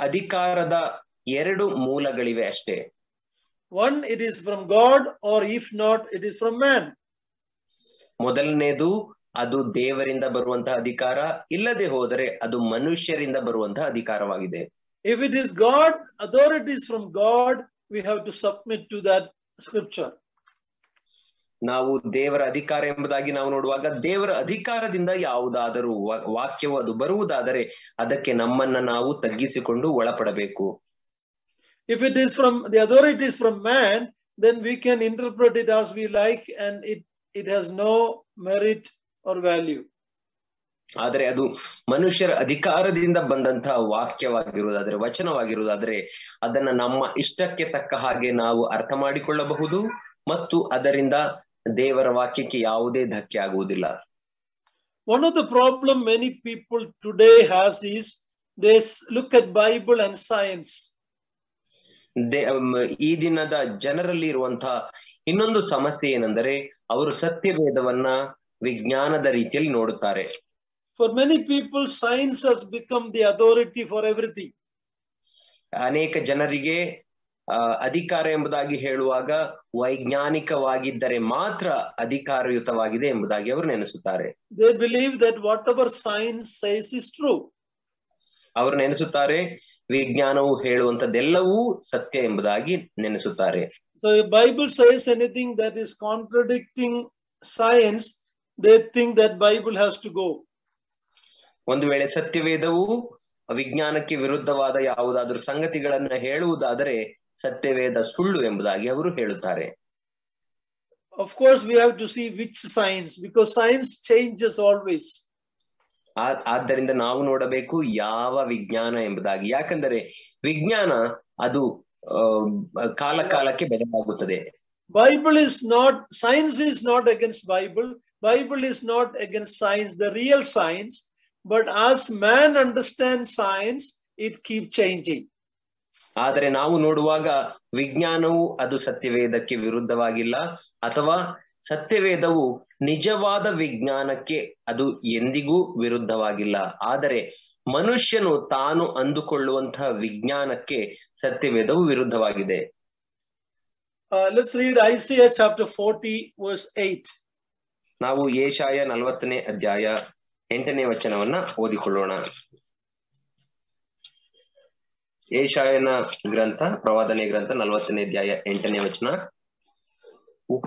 ಅಧಿಕಾರದ ಎರಡು ಮೂಲಗಳಿವೆ ಅಷ್ಟೇ. One, it is from God, or if not, it is from man. ಮೊದಲನೇದು ಅದು ದೇವರಿಂದ ಬರುವಂತಹ ಅಧಿಕಾರ, ಇಲ್ಲದೆ ಹೋದರೆ ಅದು ಮನುಷ್ಯರಿಂದ ಬರುವಂತಹ ಅಧಿಕಾರವಾಗಿದೆ. If it is God, authority is from God, we have to submit to that scripture. ನಾವು ದೇವರ ಅಧಿಕಾರ ಎಂಬುದಾಗಿ ನಾವು ನೋಡುವಾಗ ದೇವರ ಅಧಿಕಾರದಿಂದ ಯಾವುದಾದರೂ ವಾಕ್ಯವು ಅದು ಬರುವುದಾದರೆ ಅದಕ್ಕೆ ನಮ್ಮನ್ನ ನಾವು ತಗ್ಗಿಸಿಕೊಂಡು ಒಳಪಡಬೇಕು. If it is from the authority is from man, then we can interpret it as we like, and it has no merit or value. ಆದರೆ ಅದು ಮನುಷ್ಯರ ಅಧಿಕಾರದಿಂದ ಬಂದಂತಹ ವಾಕ್ಯವಾಗಿರುವುದಾದರೆ, ವಚನವಾಗಿರುವುದಾದರೆ ಅದನ್ನ ನಮ್ಮ ಇಷ್ಟಕ್ಕೆ ತಕ್ಕ ಹಾಗೆ ನಾವು ಅರ್ಥ ಮಾಡಿಕೊಳ್ಳಬಹುದು ಮತ್ತು ಅದರಿಂದ ದೇವರ ವಾಕ್ಯಕ್ಕೆ ಯಾವುದೇ ಧಕ್ಕೆ ಆಗುವುದಿಲ್ಲ. One of the problem many people today has is they look at Bible and science. ಈ ದಿನದ ಜನರಲ್ಲಿ ಇರುವಂತಹ ಇನ್ನೊಂದು ಸಮಸ್ಯೆ ಏನೆಂದರೆ ಅವರು ಸತ್ಯವೇದವನ್ನ ವಿಜ್ಞಾನದ ರೀತಿಯಲ್ಲಿ ನೋಡುತ್ತಾರೆ. For many people, science has become the authority for everything. ಅನೇಕ ಜನರಿಗೆ ಅಧಿಕಾರ ಎಂಬುದಾಗಿ ಹೇಳುವಾಗ ವೈಜ್ಞಾನಿಕವಾಗಿದ್ದರೆ ಮಾತ್ರ ಅಧಿಕಾರಯುತವಾಗಿದೆ ಎಂಬುದಾಗಿ ಅವರು ನೆನೆಸುತ್ತಾರೆ. They believe that whatever science says is true. ಅವರು ನೆನೆಸುತ್ತಾರೆ ವಿಜ್ಞಾನವು ಹೇಳುವಂತದ್ದೆಲ್ಲವೂ ಸತ್ಯ ಎಂಬುದಾಗಿ ನೆನೆಸುತ್ತಾರೆ. So if Bible says anything that is contradicting science, they think that Bible has to go. ಒಂದು ವೇಳೆ ಸತ್ಯವೇದವು ವಿಜ್ಞಾನಕ್ಕೆ ವಿರುದ್ಧವಾದ ಯಾವುದಾದ್ರೂ ಸಂಗತಿಗಳನ್ನ ಹೇಳುವುದಾದರೆ ಸತ್ಯವೇದ ಸುಳ್ಳು ಎಂಬುದಾಗಿ ಅವರು ಹೇಳುತ್ತಾರೆ. of course we have to see which science, because science changes always. ಆದ್ದರಿಂದ ನಾವು ನೋಡಬೇಕು ಯಾವ ವಿಜ್ಞಾನ ಎಂಬುದಾಗಿ, ಯಾಕಂದರೆ ವಿಜ್ಞಾನ ಅದು ಕಾಲ ಕಾಲಕ್ಕೆ ಬದಲಾಗುತ್ತದೆ. Bible is not, science is not against Bible. Bible is not against science, the real science. But as man understands science, it keeps changing. ಆದರೆ ನಾವು ನೋಡುವಾಗ ವಿಜ್ಞಾನವು ಅದು ಸತ್ಯವೇದಕ್ಕೆ ವಿರುದ್ಧವಾಗಿಲ್ಲ, ಅಥವಾ ಸತ್ಯವೇದವು ನಿಜವಾದ ವಿಜ್ಞಾನಕ್ಕೆ ಅದು ಎಂದಿಗೂ ವಿರುದ್ಧವಾಗಿಲ್ಲ. ಆದರೆ ಮನುಷ್ಯನು ತಾನು ಅಂದುಕೊಳ್ಳುವಂತಹ ವಿಜ್ಞಾನಕ್ಕೆ ಸತ್ಯವೇದವು ವಿರುದ್ಧವಾಗಿದೆ. Let's read Isaiah chapter 40 verse 8. ನಾವು ಯೆಶಾಯ 40ನೇ ಅಧ್ಯಾಯ 8ನೇ ವಚನವನ್ನ ಓದಿಕೊಳ್ಳೋಣ. ಯೆಶಾಯನ ಗ್ರಂಥ, ಪ್ರವಾದನೆ ಗ್ರಂಥ 40ನೇ ಅಧ್ಯಾಯ 8ನೇ ವಚನ.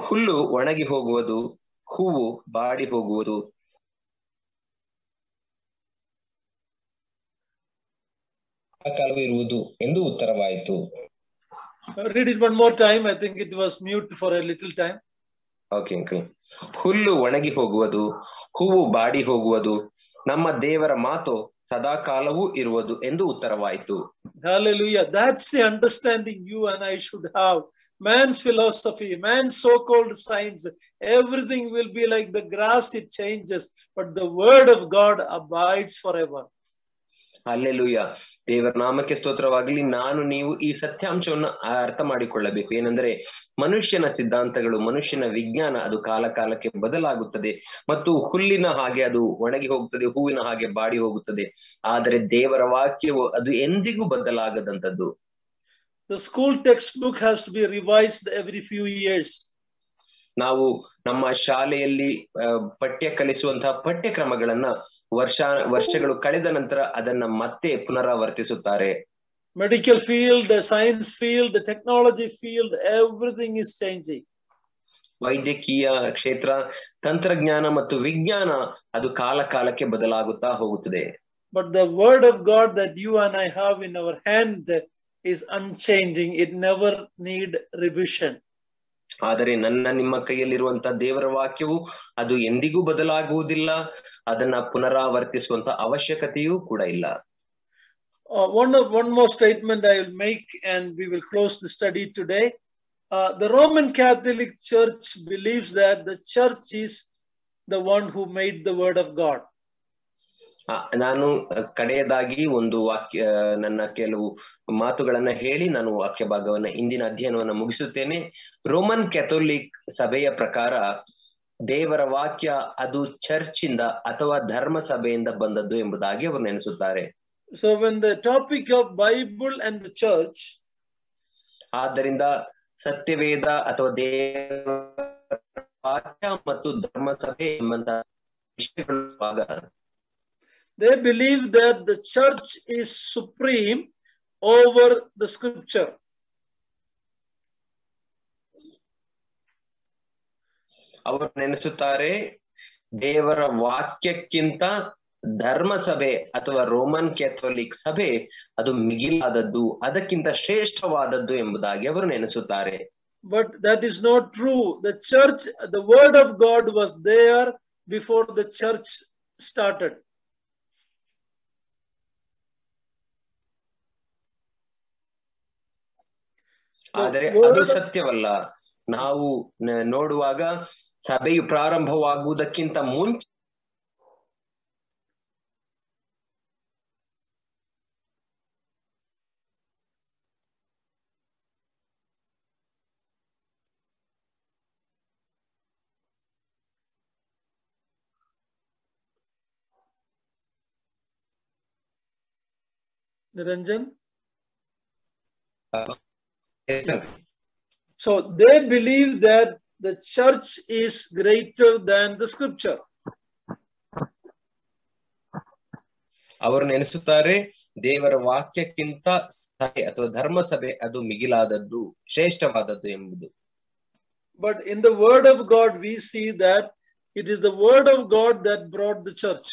ಹುಲ್ಲು ಒಣಗಿ ಹೋಗುವುದು, ಹೂವು ಬಾಡಿ ಹೋಗುವುದು, ಕಾಲವೇ ಇರುವುದು ಎಂದು ಉತ್ತರವಾಯಿತು. Read it one more time. I think it was mute for a little time. Okay. ಹುಲ್ಲು ಒಣಗಿ ಹೋಗುವುದು, ಹೂವು ಬಾಡಿ ಹೋಗುವುದು, ನಮ್ಮ ದೇವರ ಮಾತು ಸದಾ ಕಾಲವೂ ಇರುವುದು ಎಂದು ಉತ್ತರವಾಯಿತು. Hallelujah. That's the understanding you and I should have. Man's philosophy, man's so-called science, everything will be like the grass, it changes, but the word of God abides forever. Hallelujah. ದೇವರ ನಾಮಕ್ಕೆ ಸ್ತೋತ್ರವಾಗಲಿ. ನಾನು ನೀವು ಈ ಸತ್ಯಾಂಶವನ್ನು ಅರ್ಥ ಮಾಡಿಕೊಳ್ಳಬೇಕು. ಏನಂದ್ರೆ ಮನುಷ್ಯನ ಸಿದ್ಧಾಂತಗಳು, ಮನುಷ್ಯನ ವಿಜ್ಞಾನ ಅದು ಕಾಲ ಕಾಲಕ್ಕೆ ಬದಲಾಗುತ್ತದೆ, ಮತ್ತು ಹುಲ್ಲಿನ ಹಾಗೆ ಅದು ಒಣಗಿ ಹೋಗುತ್ತದೆ, ಹೂವಿನ ಹಾಗೆ ಬಾಡಿ ಹೋಗುತ್ತದೆ. ಆದರೆ ದೇವರ ವಾಕ್ಯವು ಅದು ಎಂದಿಗೂ ಬದಲಾಗದಂತದ್ದು. The school textbook has to be revised every few years. ನಾವು ನಮ್ಮ ಶಾಲೆಯಲ್ಲಿ ಪಠ್ಯ ಕಲಿಸುವಂತಹ ಪಠ್ಯಕ್ರಮಗಳನ್ನ ವರ್ಷಗಳು ಕಳೆದ ನಂತರ ಅದನ್ನ ಮತ್ತೆ ಪುನರಾವರ್ತಿಸುತ್ತಾರೆ. Medical field, the science field, the technology field, everything is changing. ವೈದ್ಯಕೀಯ ಕ್ಷೇತ್ರ, ತಂತ್ರಜ್ಞಾನ ಮತ್ತು ವಿಜ್ಞಾನ ಅದು ಕಾಲ ಕಾಲಕ್ಕೆ ಬದಲಾಗುತ್ತಾ ಹೋಗುತ್ತದೆ. But the word of God that you and I have in our hand is unchanging. It never need revision. ಆದರೆ ನನ್ನ ನಿಮ್ಮ ಕೈಯಲ್ಲಿರುವಂತಹ ದೇವರ ವಾಕ್ಯವು ಅದು ಎಂದಿಗೂ ಬದಲಾಗುವುದಿಲ್ಲ, ಅದನ್ನ ಪುನರಾವರ್ತಿಸುವಂತ ಅವಶ್ಯಕತೆಯೂ ಕೂಡ ಇಲ್ಲ. One more statement I will make and we will close the study today. The Roman Catholic Church believes that the church is the one who made the word of God. ನಾನು ಕಡೆಯದಾಗಿ ಒಂದು ವಾಕ್ಯ, ನನ್ನ ಕೆಲವು ಮಾತುಗಳನ್ನ ಹೇಳಿ ನಾನು ವಾಕ್ಯ ಭಾಗವನ್ನ ಇಂದಿನ ಅಧ್ಯಯನವನ್ನ ಮುಗಿಸುತ್ತೇನೆ. ರೋಮನ್ ಕ್ಯಾಥೋಲಿಕ್ ಸಭೆಯ ಪ್ರಕಾರ ದೇವರ ವಾಕ್ಯ ಅದು ಚರ್ಚಿಂದ ಅಥವಾ ಧರ್ಮ ಸಭೆಯಿಂದ ಬಂದದ್ದು ಎಂಬುದಾಗಿ ಅವರು ನೆನೆಸುತ್ತಾರೆ. So when the topic of Bible and the church, ಆದ್ದರಿಂದ ಸತ್ಯವೇದ ಅಥವಾ ದೇವರ ವಾಕ್ಯ ಮತ್ತು ಧರ್ಮ ಸಭೆ ಎಂಬಂತ ವಿಷಯಗಳು, they believe that the church is supreme over the scripture. ಅವರು ನೆನೆಸುತ್ತಾರೆ ದೇವರ ವಾಕ್ಯಕ್ಕಿಂತ ಧರ್ಮ ಸಭೆ ಅಥವಾ ರೋಮನ್ ಕ್ಯಾಥೋಲಿಕ್ ಸಭೆ ಅದು ಮಿಗಿಲಾದದ್ದು, ಅದಕ್ಕಿಂತ ಶ್ರೇಷ್ಠವಾದದ್ದು ಎಂಬುದಾಗಿ ಅವರು ನೆನೆಸುತ್ತಾರೆ. But that is not true. The church, the word of God was there before the church started. ಆದರೆ ಅದು ಸತ್ಯವಲ್ಲ. ನಾವು ನೋಡುವಾಗ ಸಭೆಯು ಪ್ರಾರಂಭವಾಗುವುದಕ್ಕಿಂತ ಮುಂಚೆ Niranjan? Yes, sir. So they believe that the church is greater than the scripture. ಅವರು ನೆನೆಸುತ್ತಾರೆ ದೇವರ ವಾಕ್ಯಕ್ಕಿಂತ ಸಭೆ ಅಥವಾ ಧರ್ಮ ಸಭೆ ಅದು ಮಿಗಿಲಾದದ್ದು, ಶ್ರೇಷ್ಠವಾದದ್ದು ಎಂಬುದು. But in the word of God we see that it is the word of God that brought the church.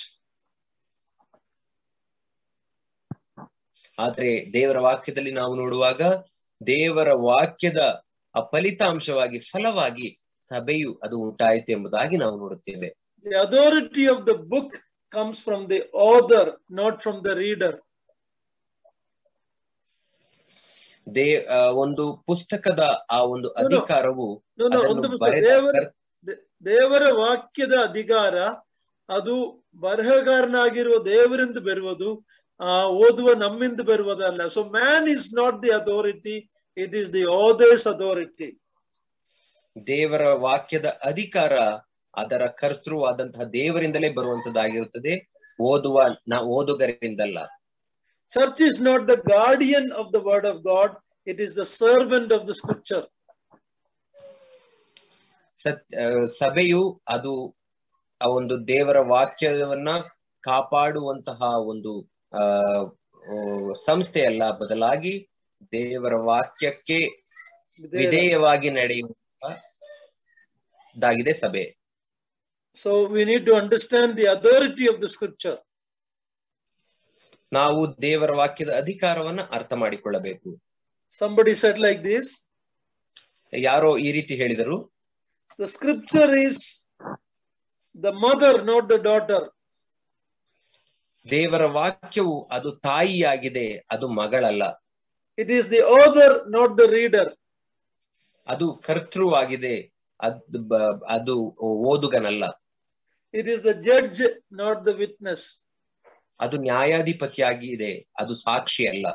ಆದ್ರೆ ದೇವರ ವಾಕ್ಯದಲ್ಲಿ ನಾವು ನೋಡುವಾಗ ದೇವರ ವಾಕ್ಯದ ಫಲಿತಾಂಶವಾಗಿ, ಫಲವಾಗಿ ಸಭೆಯು ಅದು ಉಂಟಾಯಿತು ಎಂಬುದಾಗಿ ನಾವು ನೋಡುತ್ತೇವೆ. The authority of the book comes from the author, not from the reader. ಒಂದು ಪುಸ್ತಕದ ಆ ಒಂದು ಅಧಿಕಾರವು ದೇವರ ವಾಕ್ಯದ ಅಧಿಕಾರ ಅದು ಬರಹಗಾರನಾಗಿರುವ ದೇವರಿಂದ ಬರುವುದು, ಓದುವ ನಮ್ಮಿಂದ ಬರುವುದಲ್ಲ. So man is not the authority, it is the author's authority. ದೇವರ ವಾಕ್ಯದ ಅಧಿಕಾರ ಅದರ ಕರ್ತೃವಾದಂತಹ ದೇವರಿಂದಲೇ ಬರುವಂತದ್ದಾಗಿರುತ್ತದೆ, ಓದುಗರಿಂದಲ್ಲ. Church is not the guardian of the word of God, it is the servant of the scripture. ಸಭೆಯು ಅದು ಆ ಒಂದು ದೇವರ ವಾಕ್ಯವನ್ನ ಕಾಪಾಡುವಂತಹ ಒಂದು ಸಂಸ್ಥೆಯಲ್ಲ, ಬದಲಾಗಿ ದೇವರ ವಾಕ್ಯಕ್ಕೆ ವಿಧೇಯವಾಗಿ ನಡೆಯುವುದಾಗಿದೆ ಸಭೆ. So we need to understand the authority of the scripture. ನಾವು ದೇವರ ವಾಕ್ಯದ ಅಧಿಕಾರವನ್ನ ಅರ್ಥ ಮಾಡಿಕೊಳ್ಳಬೇಕು. Somebody said like this. ಯಾರೋ ಈ ರೀತಿ ಹೇಳಿದರು, the scripture is the mother, not the daughter. ದೇವರ ವಾಕ್ಯವು ಅದು ತಾಯಿಯಾಗಿದೆ, ಅದು ಮಗಳಲ್ಲ. It is the author, not the reader. ಅದು ಕರ್ತೃವಾಗಿದೆ, ಅದು ಓದುಗನಲ್ಲ. It is the judge, not the witness. ಅದು ನ್ಯಾಯಾಧಿಪತಿಯಾಗಿದೆ, ಅದು ಸಾಕ್ಷಿ ಅಲ್ಲ.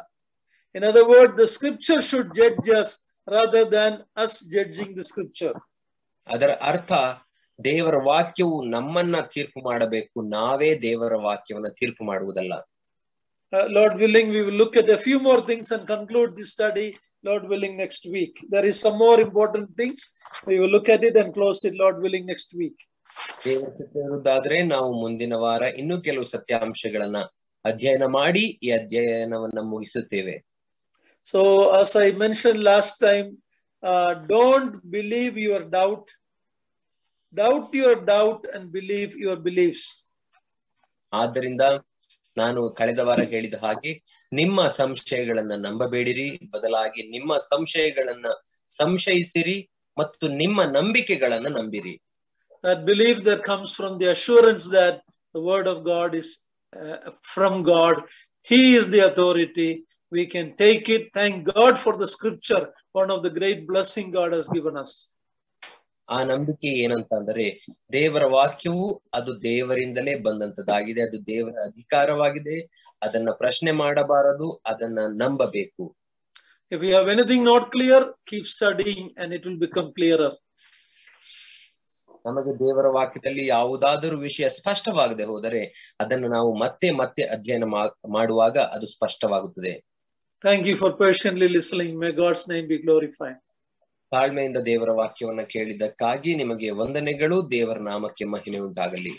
In other words, the scripture should judge us rather than us judging the scripture. ಅದರ ಅರ್ಥ ದೇವರ ವಾಕ್ಯವು ನಮ್ಮನ್ನ ತೀರ್ಪು ಮಾಡಬೇಕು, ನಾವೇ ದೇವರ ವಾಕ್ಯವನ್ನ ತೀರ್ಪು ಮಾಡುವುದಲ್ಲ. Lord willing, we will look at a few more things and conclude this study, Lord willing, next week. There is some more important things. We will look at it and close it, Lord willing, next week. ದೇವರ ಚಿತ್ತವಿರುವುದಾದರೆ ನಾವು ಮುಂದಿನ ವಾರ ಇನ್ನೂ ಕೆಲವು ಸತ್ಯಾಂಶಗಳನ್ನ ಅಧ್ಯಯನ ಮಾಡಿ ಈ ಅಧ್ಯಯನವನ್ನ ಮುಗಿಸುತ್ತೇವೆ. So as I mentioned last time, don't believe your doubt. Doubt your doubt and believe your beliefs. ಆದ್ದರಿಂದ ನಾನು ಕಳೆದ ವಾರ ಹೇಳಿದ ಹಾಗೆ ನಿಮ್ಮ ಸಂಶಯಗಳನ್ನ ನಂಬಬೇಡಿರಿ, ಬದಲಾಗಿ ನಿಮ್ಮ ಸಂಶಯಗಳನ್ನ ಸಂಶಯಿಸಿರಿ ಮತ್ತು ನಿಮ್ಮ ನಂಬಿಕೆಗಳನ್ನ ನಂಬಿರಿ. That belief that comes from the assurance that the word of God is from God. He is the authority. We can take it. Thank God for the scripture, one of the great blessing God has given us. ಆ ನಂಬಿಕೆ ಏನಂತ ಅಂದ್ರೆ ದೇವರ ವಾಕ್ಯವು ಅದು ದೇವರಿಂದಲೇ ಬಂದಂತದ್ದಾಗಿದೆ, ಅದು ದೇವರ ಅಧಿಕಾರವಾಗಿದೆ, ಅದನ್ನ ಪ್ರಶ್ನೆ ಮಾಡಬಾರದು, ಅದನ್ನ ನಂಬಬೇಕು. If you have anything not clear, keep studying and it will become clearer. ನಮಗೆ ದೇವರ ವಾಕ್ಯದಲ್ಲಿ ಯಾವುದಾದರೂ ವಿಷಯ ಸ್ಪಷ್ಟವಾಗದೆ ಹೋದರೆ ಅದನ್ನು ನಾವು ಮತ್ತೆ ಮತ್ತೆ ಅಧ್ಯಯನ ಮಾಡುವಾಗ ಅದು ಸ್ಪಷ್ಟವಾಗುತ್ತದೆ. Thank you for patiently listening. May God's name be glorified. ತಾಳ್ಮೆಯಿಂದ ದೇವರ ವಾಕ್ಯವನ್ನ ಕೇಳಿದ್ದಕ್ಕಾಗಿ ನಿಮಗೆ ವಂದನೆಗಳು. ದೇವರ ನಾಮಕ್ಕೆ ಮಹಿಮೆ ಉಂಟಾಗಲಿ.